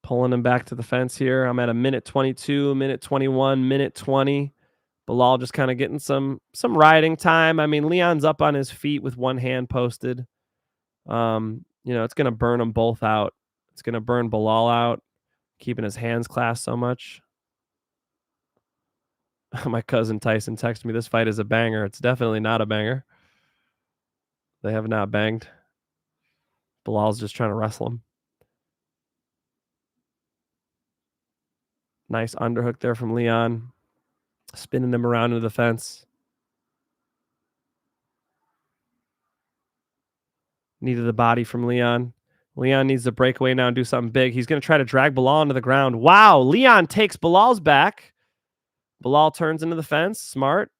[SPEAKER 1] Pulling him back to the fence here. I'm at a minute 22, minute 21, minute 20. Belal just kind of getting some riding time. I mean, Leon's up on his feet with one hand posted. It's going to burn them both out. It's going to burn Belal out, keeping his hands clasped so much. My cousin Tyson texted me, this fight is a banger. It's definitely not a banger. They have not banged. Belal's just trying to wrestle him. Nice underhook there from Leon. Spinning him around into the fence. Needed the body from Leon. Leon needs to break away now and do something big. He's going to try to drag Belal into the ground. Wow, Leon takes Belal's back. Belal turns into the fence. Smart.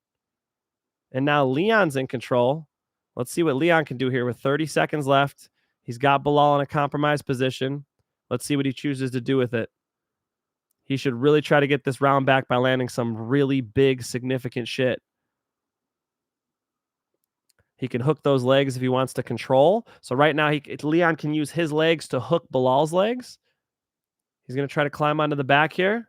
[SPEAKER 1] And now Leon's in control. Let's see what Leon can do here with 30 seconds left. He's got Belal in a compromised position. Let's see what he chooses to do with it. He should really try to get this round back by landing some really big, significant shit. He can hook those legs if he wants to control. So right now, Leon can use his legs to hook Belal's legs. He's going to try to climb onto the back here.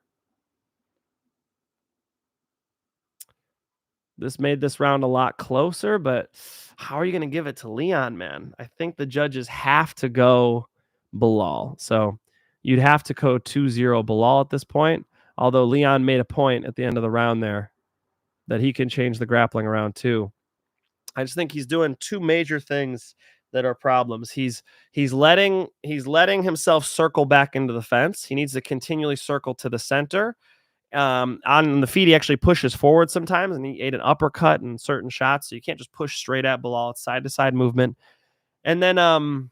[SPEAKER 1] This made this round a lot closer, but how are you going to give it to Leon, man? I think the judges have to go Belal. So you'd have to go 2-0 Belal at this point, although Leon made a point at the end of the round there that he can change the grappling around too. I just think he's doing two major things that are problems. He's letting himself circle back into the fence. He needs to continually circle to the center. On the feet, he actually pushes forward sometimes, and he ate an uppercut in certain shots, so you can't just push straight at Belal. It's side-to-side movement. And then on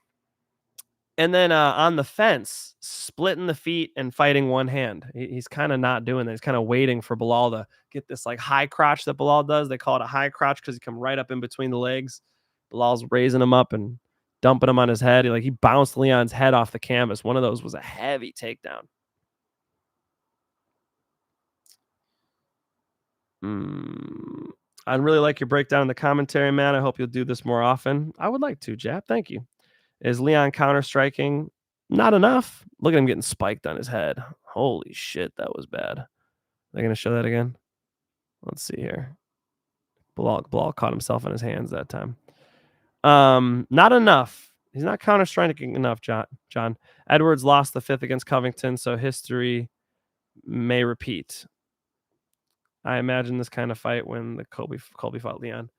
[SPEAKER 1] the fence, splitting the feet and fighting one hand. He's kind of not doing that. He's kind of waiting for Belal to get this like high crotch that Belal does. They call it a high crotch because he come right up in between the legs. Belal's raising him up and dumping him on his head. He bounced Leon's head off the canvas. One of those was a heavy takedown. I really like your breakdown in the commentary, man. I hope you'll do this more often. I would like to, Jap. Thank you. Is Leon counter-striking? Not enough. Look at him getting spiked on his head. Holy shit, that was bad. They're going to show that again? Let's see here. Belal caught himself on his hands that time. Not enough. He's not counter-striking enough, John. Edwards lost the 5th against Covington, so history may repeat. I imagine this kind of fight when the Colby fought Leon.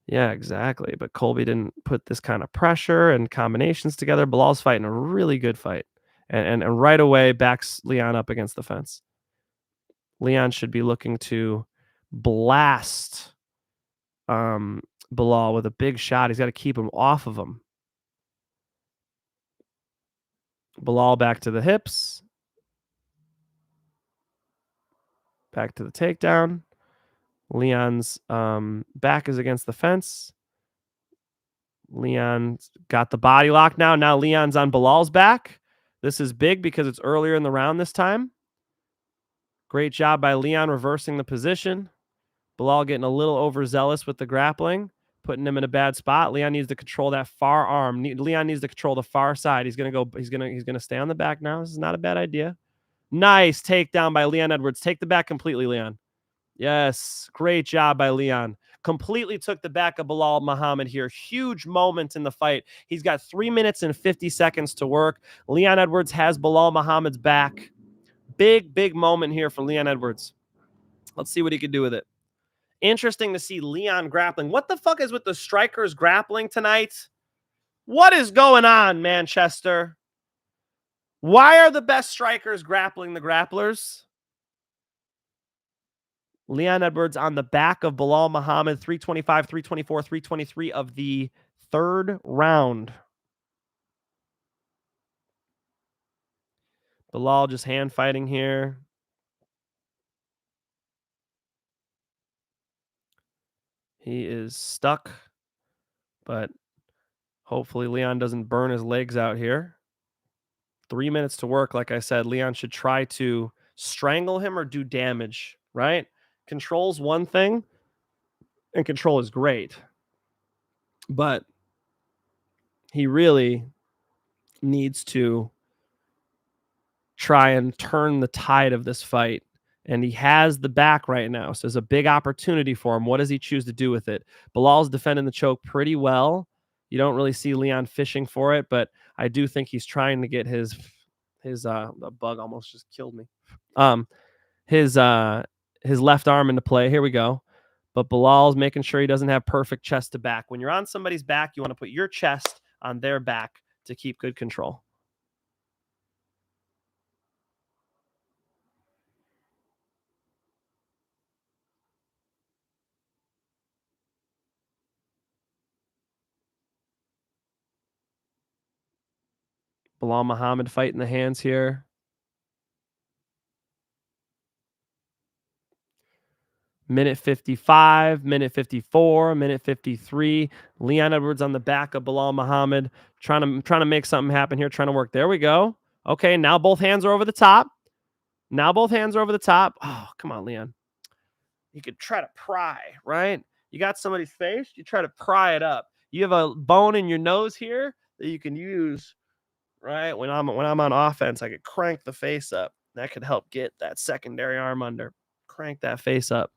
[SPEAKER 1] Yeah, exactly. But Colby didn't put this kind of pressure and combinations together. Belal's fighting a really good fight. And right away backs Leon up against the fence. Leon should be looking to blast Belal with a big shot. He's got to keep him off of him. Belal back to the hips. Back to the takedown. Leon's back is against the fence. Leon's got the body lock now. Now Leon's on Belal's back. This is big because it's earlier in the round this time. Great job by Leon reversing the position. Belal getting a little overzealous with the grappling, putting him in a bad spot. Leon needs to control that far arm. Leon needs to control the far side. He's gonna stay on the back now. This is not a bad idea. Nice takedown by Leon Edwards. Take the back completely, Leon. Yes, great job by Leon. Completely took the back of Belal Muhammad here. Huge moment in the fight. He's got 3 minutes and 50 seconds to work. Leon Edwards has Belal Muhammad's back. Big moment here for Leon Edwards. Let's see what he can do with it. Interesting to see Leon grappling. What the fuck is with the strikers grappling tonight? What is going on, Manchester? Why are the best strikers grappling the grapplers? Leon Edwards on the back of Belal Muhammad, 325, 324, 323 of the 3rd round. Belal just hand fighting here. He is stuck, but hopefully Leon doesn't burn his legs out here. 3 minutes to work. Like I said, Leon should try to strangle him or do damage, right? Control's one thing, and control is great. But he really needs to try and turn the tide of this fight. And he has the back right now. So there's a big opportunity for him. What does he choose to do with it? Belal's defending the choke pretty well. You don't really see Leon fishing for it, but I do think he's trying to get his the bug almost just killed me. His left arm into play. Here we go. But Belal's making sure he doesn't have perfect chest to back. When you're on somebody's back, you want to put your chest on their back to keep good control. Belal Muhammad fight in the hands here. Minute 55, minute 54, minute 53. Leon Edwards on the back of Belal Muhammad, trying to make something happen here, trying to work. There we go. Okay, now both hands are over the top. Now both hands are over the top. Oh, come on, Leon. You could try to pry, right? You got somebody's face, you try to pry it up. You have a bone in your nose here that you can use, right? When I'm on offense, I could crank the face up. That could help get that secondary arm under. Crank that face up.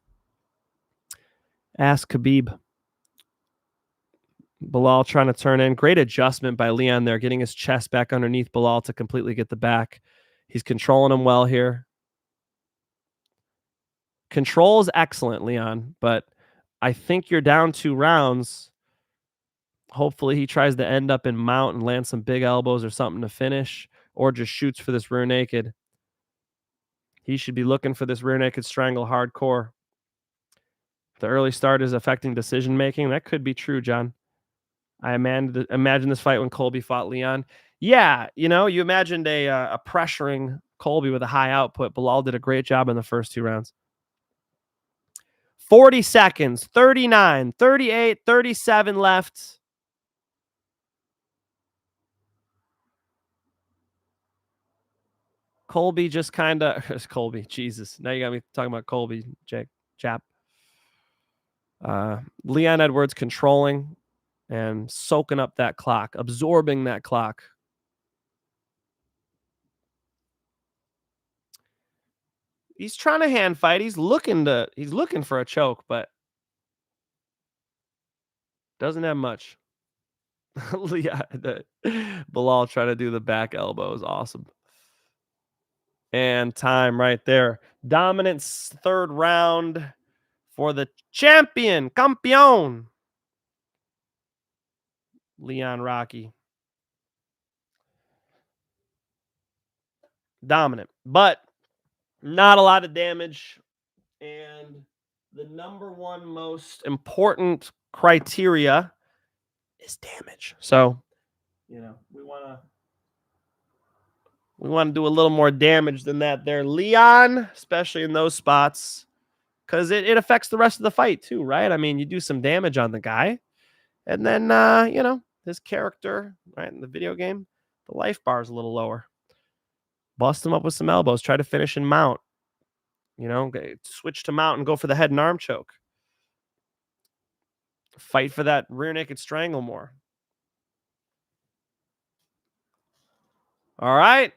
[SPEAKER 1] Ask Khabib. Belal trying to turn in. Great adjustment by Leon there, getting his chest back underneath Belal to completely get the back. He's controlling him well here. Control is excellent, Leon, but I think you're down 2 rounds. Hopefully he tries to end up in mount and land some big elbows or something to finish, or just shoots for this rear naked. He should be looking for this rear naked strangle hardcore. The early start is affecting decision making. That could be true, John. I imagine this fight when Colby fought Leon. Yeah, you imagined a pressuring Colby with a high output. Belal did a great job in the first 2 rounds. 40 seconds, 39, 38, 37 left. Colby just kind of Colby, Jesus. Now you got me talking about Colby, Chap. Leon Edwards controlling and soaking up that clock, absorbing that clock. He's trying to hand fight. He's looking for a choke, but doesn't have much. Yeah, Belal trying to do the back elbow is awesome. And time right there. Dominance 3rd round for the campeón, Leon Rocky. Dominant, but not a lot of damage. And the number one most important criteria is damage. So, we want to do a little more damage than that there, Leon, especially in those spots, because it affects the rest of the fight too, right? I mean, you do some damage on the guy, and then his character, right, in the video game, the life bar is a little lower. Bust him up with some elbows, try to finish in mount. Switch to mount and go for the head and arm choke. Fight for that rear naked strangle more. All right.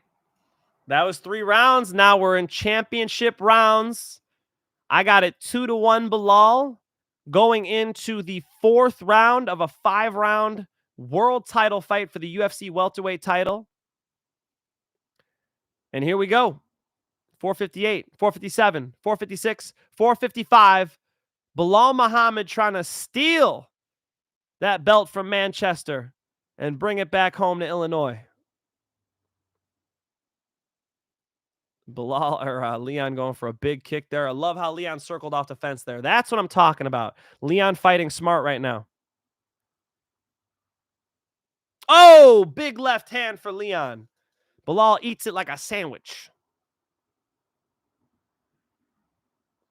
[SPEAKER 1] That was 3 rounds. Now we're in championship rounds. I got it 2-1 Belal going into the 4th round of a 5-round world title fight for the UFC welterweight title. And here we go. 458, 457, 456, 455. Belal Muhammad trying to steal that belt from Manchester and bring it back home to Illinois. Leon going for a big kick there. I love how Leon circled off the fence there. That's what I'm talking about. Leon fighting smart right now. Oh, big left hand for Leon. Belal eats it like a sandwich.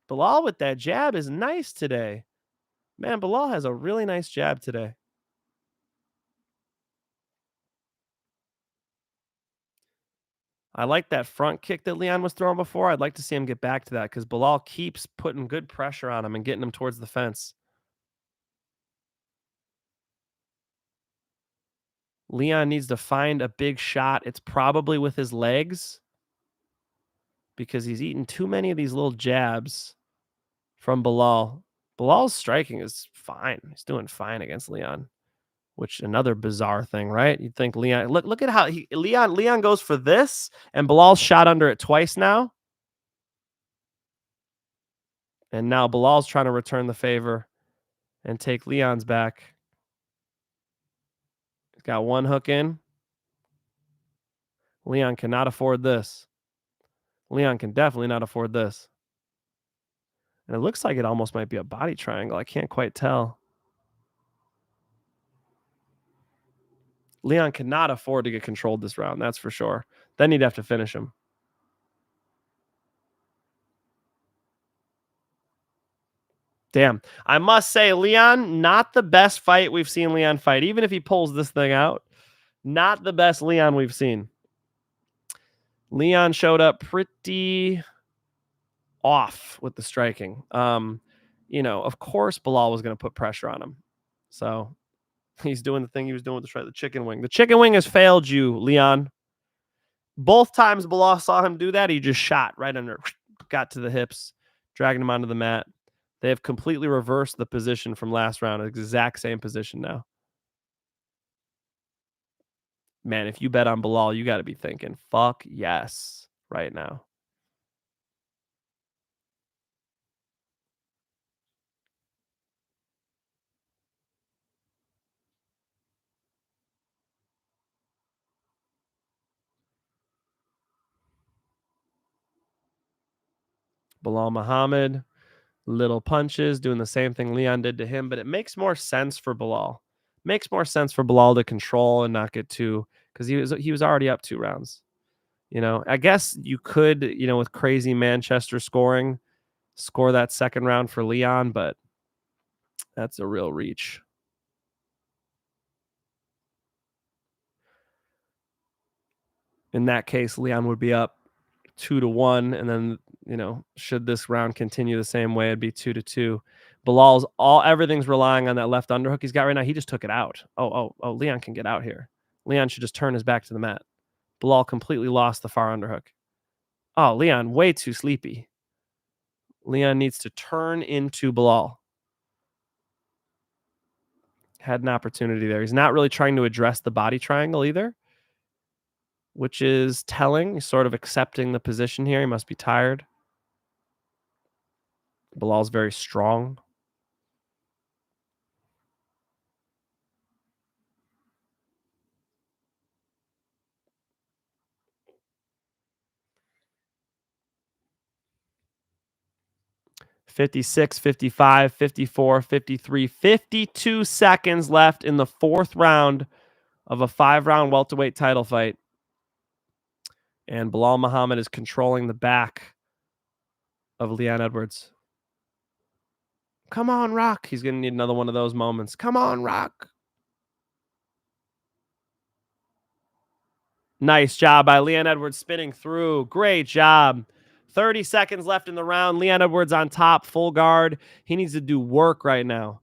[SPEAKER 1] Belal with that jab is nice today. Man, Belal has a really nice jab today. I like that front kick that Leon was throwing before. I'd like to see him get back to that because Belal keeps putting good pressure on him and getting him towards the fence. Leon needs to find a big shot. It's probably with his legs because he's eating too many of these little jabs from Belal. Belal's striking is fine. He's doing fine against Leon, which another bizarre thing, right? You'd think Leon, look at how Leon goes for this, and Belal's shot under it twice now. And now Belal's trying to return the favor and take Leon's back. He's got one hook in. Leon cannot afford this. Leon can definitely not afford this. And it looks like it almost might be a body triangle. I can't quite tell. Leon cannot afford to get controlled this round. That's for sure. Then he'd have to finish him. Damn. I must say, Leon, not the best fight we've seen Leon fight. Even if he pulls this thing out, not the best Leon we've seen. Leon showed up pretty off with the striking. Of course, Belal was going to put pressure on him. So he's doing the thing he was doing with the chicken wing. The chicken wing has failed you, Leon. Both times Belal saw him do that, he just shot right under, got to the hips, dragging him onto the mat. They have completely reversed the position from last round. Exact same position now. Man, if you bet on Belal, you got to be thinking, fuck yes, right now. Belal Muhammad, little punches, doing the same thing Leon did to him, but it makes more sense for Belal. Makes more sense for Belal to control and not get too, because he was already up 2 rounds. I guess you could, with crazy Manchester scoring, score that second round for Leon, but that's a real reach. In that case, Leon would be up 2-1, and then should this round continue the same way, it'd be 2-2. Belal's everything's relying on that left underhook he's got right now. He just took it out. Oh, Leon can get out here. Leon should just turn his back to the mat. Belal completely lost the far underhook. Oh, Leon, way too sleepy. Leon needs to turn into Belal. Had an opportunity there. He's not really trying to address the body triangle either, which is telling. He's sort of accepting the position here. He must be tired. Belal's very strong. $56, $55, $54, $53, 52 seconds left in the 4th round of a 5-round welterweight title fight. And Belal Muhammad is controlling the back of Leon Edwards. Come on, Rock. He's going to need another one of those moments. Come on, Rock. Nice job by Leon Edwards spinning through. Great job. 30 seconds left in the round. Leon Edwards on top, full guard. He needs to do work right now.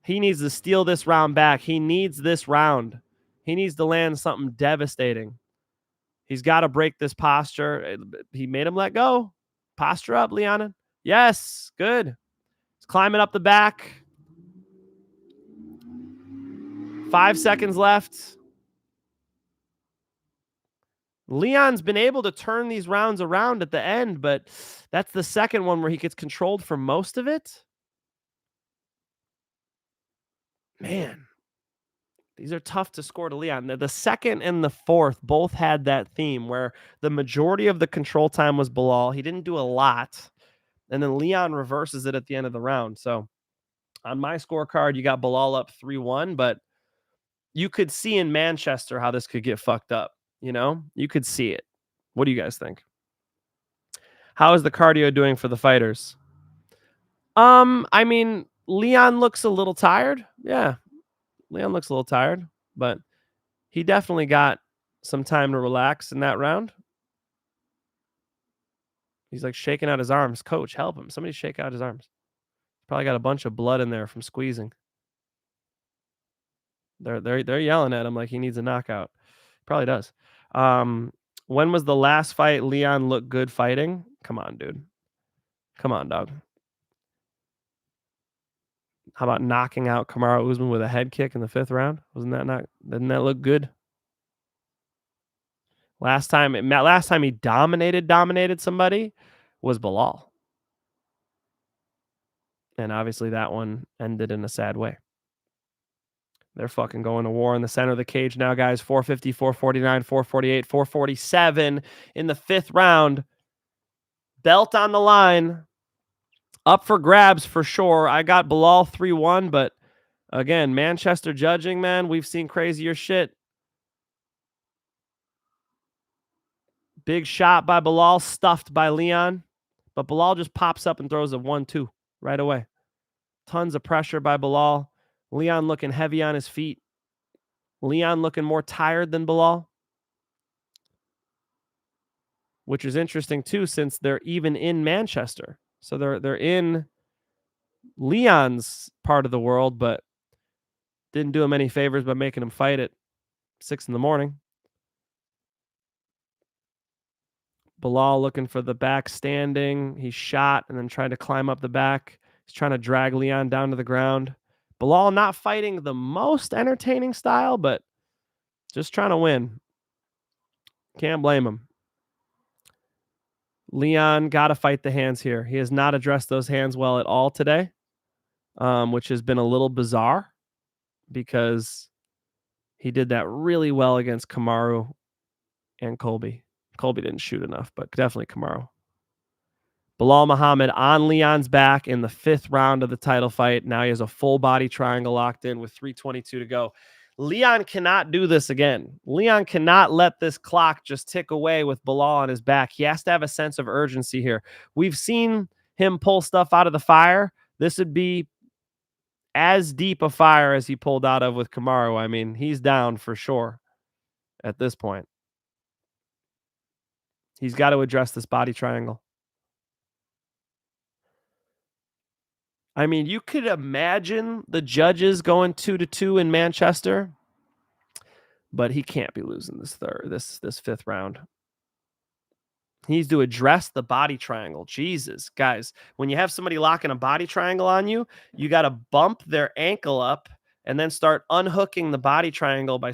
[SPEAKER 1] He needs to steal this round back. He needs this round. He needs to land something devastating. He's got to break this posture. He made him let go. Posture up, Leon. Yes, good. He's climbing up the back. 5 seconds left. Leon's been able to turn these rounds around at the end, but that's the second one where he gets controlled for most of it. Man, these are tough to score to Leon. The second and the 4th both had that theme where the majority of the control time was Belal. He didn't do a lot. And then Leon reverses it at the end of the round. So on my scorecard, you got Belal up 3-1, but you could see in Manchester how this could get fucked up. You could see it. What do you guys think? How is the cardio doing for the fighters? I mean, Leon looks a little tired. Yeah, Leon looks a little tired, but he definitely got some time to relax in that round. He's like shaking out his arms. Coach, help him. Somebody shake out his arms. Probably got a bunch of blood in there from squeezing. They're yelling at him like he needs a knockout. Probably does. When was the last fight Leon looked good fighting? Come on, dude. Come on, dog. How about knocking out Kamaru Usman with a head kick in the 5th round? Didn't that look good? Last time he dominated somebody was Belal. And obviously that one ended in a sad way. They're fucking going to war in the center of the cage now, guys. 450, 449, 448, 447 in the 5th round. Belt on the line. Up for grabs for sure. I got Belal 3-1, but again, Manchester judging, man, we've seen crazier shit. Big shot by Belal, stuffed by Leon. But Belal just pops up and throws a 1-2 right away. Tons of pressure by Belal. Leon looking heavy on his feet. Leon looking more tired than Belal, which is interesting too, since they're even in Manchester. So they're in Leon's part of the world, but didn't do him any favors by making him fight at 6 in the morning. Belal looking for the back standing. He shot and then tried to climb up the back. He's trying to drag Leon down to the ground. Belal not fighting the most entertaining style, but just trying to win. Can't blame him. Leon got to fight the hands here. He has not addressed those hands well at all today, which has been a little bizarre because he did that really well against Kamaru and Colby. Colby didn't shoot enough, but definitely Kamaru. Belal Muhammad on Leon's back in the 5th round of the title fight. Now he has a full body triangle locked in with 3:22 to go. Leon cannot do this again. Leon cannot let this clock just tick away with Belal on his back. He has to have a sense of urgency here. We've seen him pull stuff out of the fire. This would be as deep a fire as he pulled out of with Kamaru. I mean, he's down for sure at this point. He's got to address this body triangle. I mean, you could imagine the judges going 2-2 in Manchester, but he can't be losing this 5th round. He needs to address the body triangle. Jesus, guys, when you have somebody locking a body triangle on you, you got to bump their ankle up and then start unhooking the body triangle by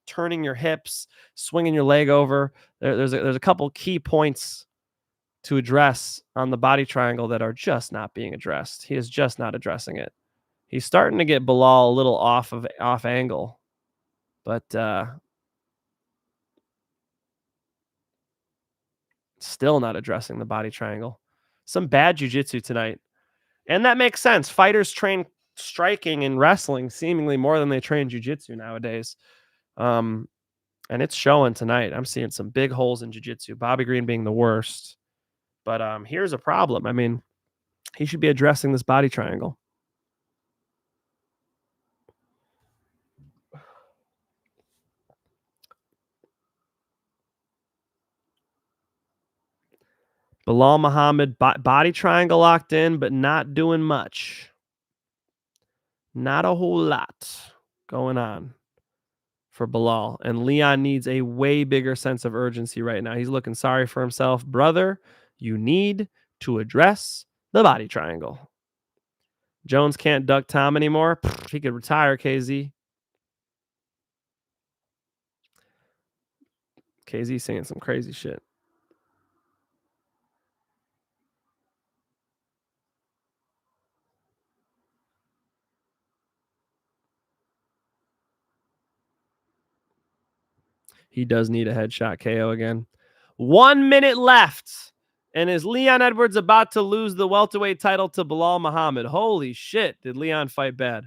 [SPEAKER 1] turning your hips, swinging your leg over. There's a couple key points to address on the body triangle that are just not being addressed. He is just not addressing it. He's starting to get Belal a little off angle, but still not addressing the body triangle. Some bad jiu-jitsu tonight. And that makes sense. Fighters train striking and wrestling seemingly more than they train jiu-jitsu nowadays. And it's showing tonight. I'm seeing some big holes in jiu-jitsu. Bobby Green being the worst. But here's a problem. I mean, he should be addressing this body triangle. Belal Muhammad, body triangle locked in, but not doing much. Not a whole lot going on for Belal. And Leon needs a way bigger sense of urgency right now. He's looking sorry for himself. Brother, you need to address the body triangle. Jones can't duck Tom anymore. He could retire, KZ. KZ saying some crazy shit. He does need a headshot KO again. 1 minute left. And is Leon Edwards about to lose the welterweight title to Belal Muhammad? Holy shit, did Leon fight bad.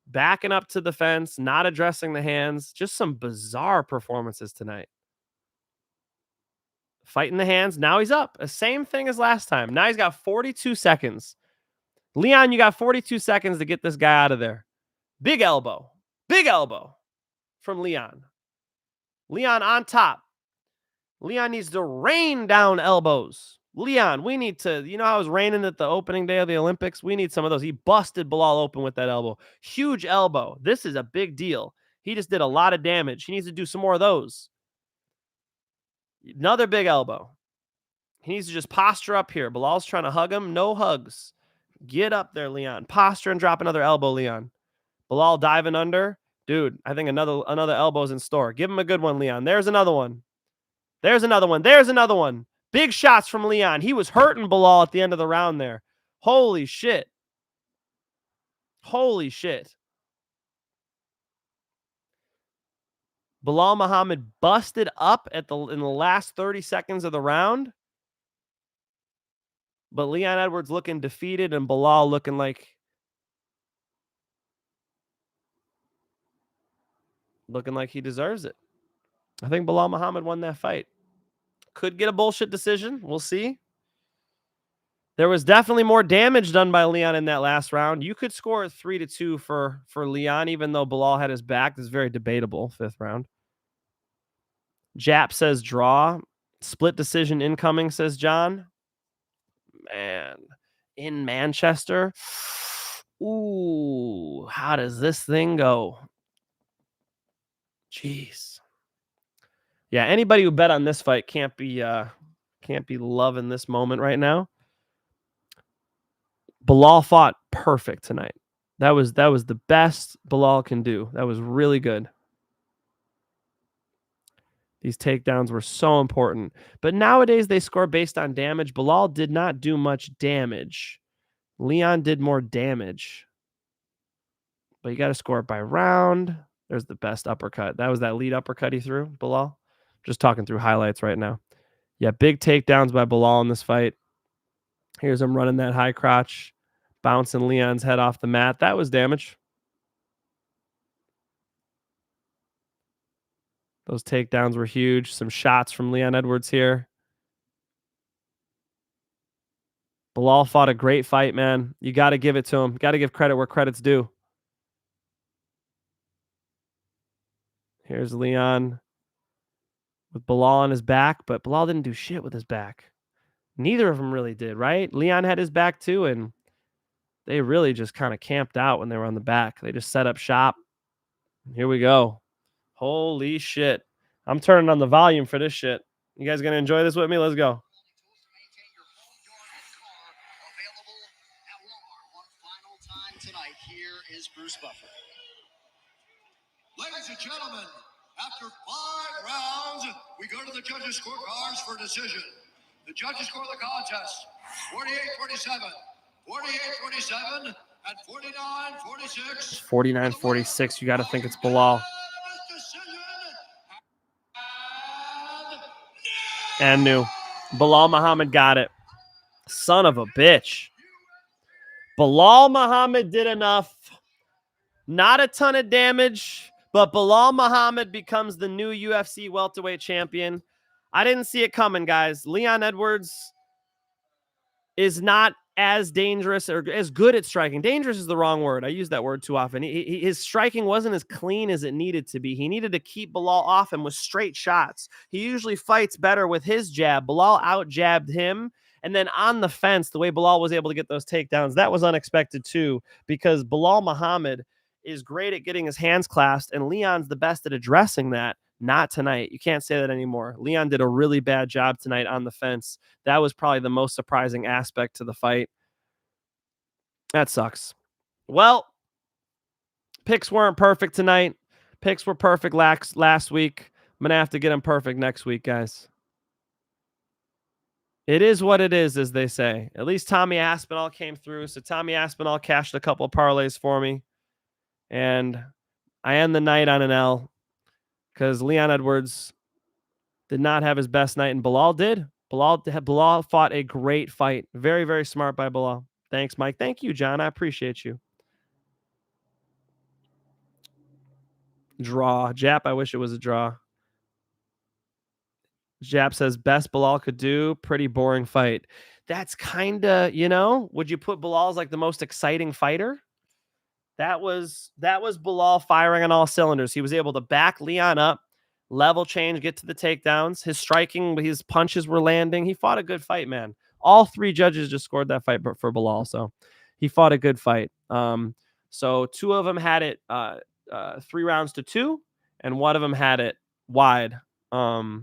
[SPEAKER 1] Backing up to the fence, not addressing the hands. Just some bizarre performances tonight. Fighting the hands. Now he's up. The same thing as last time. Now he's got 42 seconds. Leon, you got 42 seconds to get this guy out of there. Big elbow. Big elbow from Leon. Leon on top. Leon needs to rain down elbows. Leon, we need to, you know how it was raining at the opening day of the Olympics? We need some of those. He busted Belal open with that elbow. Huge elbow. This is a big deal. He just did a lot of damage. He needs to do some more of those. Another big elbow. He needs to just posture up here. Bilal's trying to hug him. No hugs. Get up there, Leon. Posture and drop another elbow, Leon. Belal diving under. Dude, I think another elbow's in store. Give him a good one, Leon. There's another one. There's another one. There's another one. Big shots from Leon. He was hurting Belal at the end of the round there. Holy shit. Holy shit. Belal Muhammad busted up in the last 30 seconds of the round. But Leon Edwards looking defeated and Belal looking like he deserves it. I think Belal Muhammad won that fight. Could get a bullshit decision. We'll see. There was definitely more damage done by Leon in that last round. You could score 3-2 for Leon, even though Belal had his back. This is very debatable. 5th round. Jap says draw. Split decision incoming, says John. Man, in Manchester. Ooh, how does this thing go? Jeez. Yeah, anybody who bet on this fight can't be loving this moment right now. Belal fought perfect tonight. That was the best Belal can do. That was really good. These takedowns were so important. But nowadays they score based on damage. Belal did not do much damage. Leon did more damage. But you got to score it by round. There's the best uppercut. That was that lead uppercut he threw, Belal. Just talking through highlights right now. Yeah, big takedowns by Belal in this fight. Here's him running that high crotch, bouncing Leon's head off the mat. That was damage. Those takedowns were huge. Some shots from Leon Edwards here. Belal fought a great fight, man. You got to give it to him. Got to give credit where credit's due. Here's Leon with Belal on his back, but Belal didn't do shit with his back. Neither of them really did, right? Leon had his back too, and they really just kind of camped out when they were on the back. They just set up shop. Here we go. Holy shit. I'm turning on the volume for this shit. You guys going to enjoy this with me? Let's go.
[SPEAKER 2] Tonight, here is Bruce Buffer. Ladies and gentlemen, after 5 rounds, we go to the judges' scorecards for decision. The judges score the contest 48-47, 48-47, and 49-46.
[SPEAKER 1] 49-46. You got to think it's Belal. And new. Belal Muhammad got it. Son of a bitch. Belal Muhammad did enough. Not a ton of damage, but Belal Muhammad becomes the new UFC welterweight champion. I didn't see it coming, guys. Leon Edwards is not as dangerous or as good at striking. Dangerous is the wrong word. I use that word too often. His striking wasn't as clean as it needed to be. He needed to keep Belal off him with straight shots. He usually fights better with his jab. Belal out-jabbed him. And then on the fence, the way Belal was able to get those takedowns, that was unexpected too, because Belal Muhammad is great at getting his hands clasped, and Leon's the best at addressing that. Not tonight. You can't say that anymore. Leon did a really bad job tonight on the fence. That was probably the most surprising aspect to the fight. That sucks. Well, picks weren't perfect tonight. Picks were perfect last week. I'm going to have to get them perfect next week, guys. It is what it is, as they say. At least Tommy Aspinall came through. So Tommy Aspinall cashed a couple of parlays for me. And I end the night on an L because Leon Edwards did not have his best night, and Belal did. Belal fought a great fight. Very, very smart by Belal. Thanks, Mike. Thank you, John. I appreciate you. Draw. Jap, I wish it was a draw. Jap says, best Belal could do. Pretty boring fight. That's kind of, would you put Belal as like the most exciting fighter? That was Belal firing on all cylinders. He was able to back Leon up, level change, get to the takedowns. His striking, his punches were landing. He fought a good fight, man. All 3 judges just scored that fight for Belal, so he fought a good fight. So 2 of them had it 3 rounds to 2, and 1 of them had it wide 4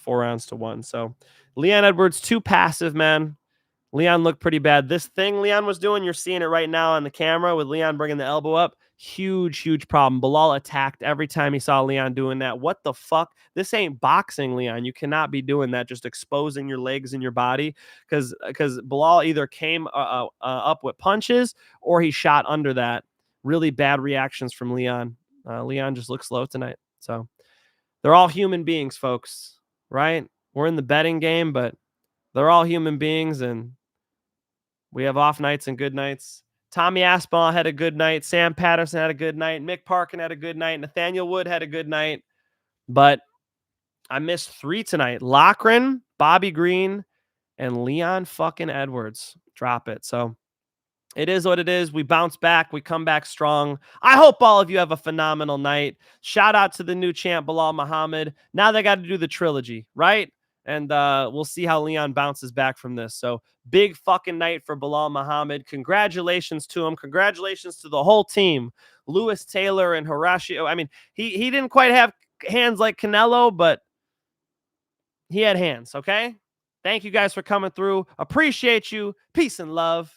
[SPEAKER 1] rounds to 1. So Leon Edwards, too passive, man. Leon looked pretty bad. This thing Leon was doing, you're seeing it right now on the camera with Leon bringing the elbow up. Huge, huge problem. Belal attacked every time he saw Leon doing that. What the fuck? This ain't boxing, Leon. You cannot be doing that, just exposing your legs and your body, because Belal either came up with punches or he shot under that. Really bad reactions from Leon. Leon just looked slow tonight. So they're all human beings, folks, right? We're in the betting game, but they're all human beings, and we have off nights and good nights. Tommy Aspinall had a good night. Sam Patterson had a good night. Mick Parkin had a good night. Nathaniel Wood had a good night. But I missed 3 tonight. Loughran, Bobby Green, and Leon fucking Edwards. Drop it. So it is what it is. We bounce back. We come back strong. I hope all of you have a phenomenal night. Shout out to the new champ, Belal Muhammad. Now they got to do the trilogy, right? And we'll see how Leon bounces back from this. So big fucking night for Belal Muhammad. Congratulations to him. Congratulations to the whole team. Lewis Taylor and Horatio. I mean, he didn't quite have hands like Canelo, but he had hands, okay? Thank you guys for coming through. Appreciate you. Peace and love.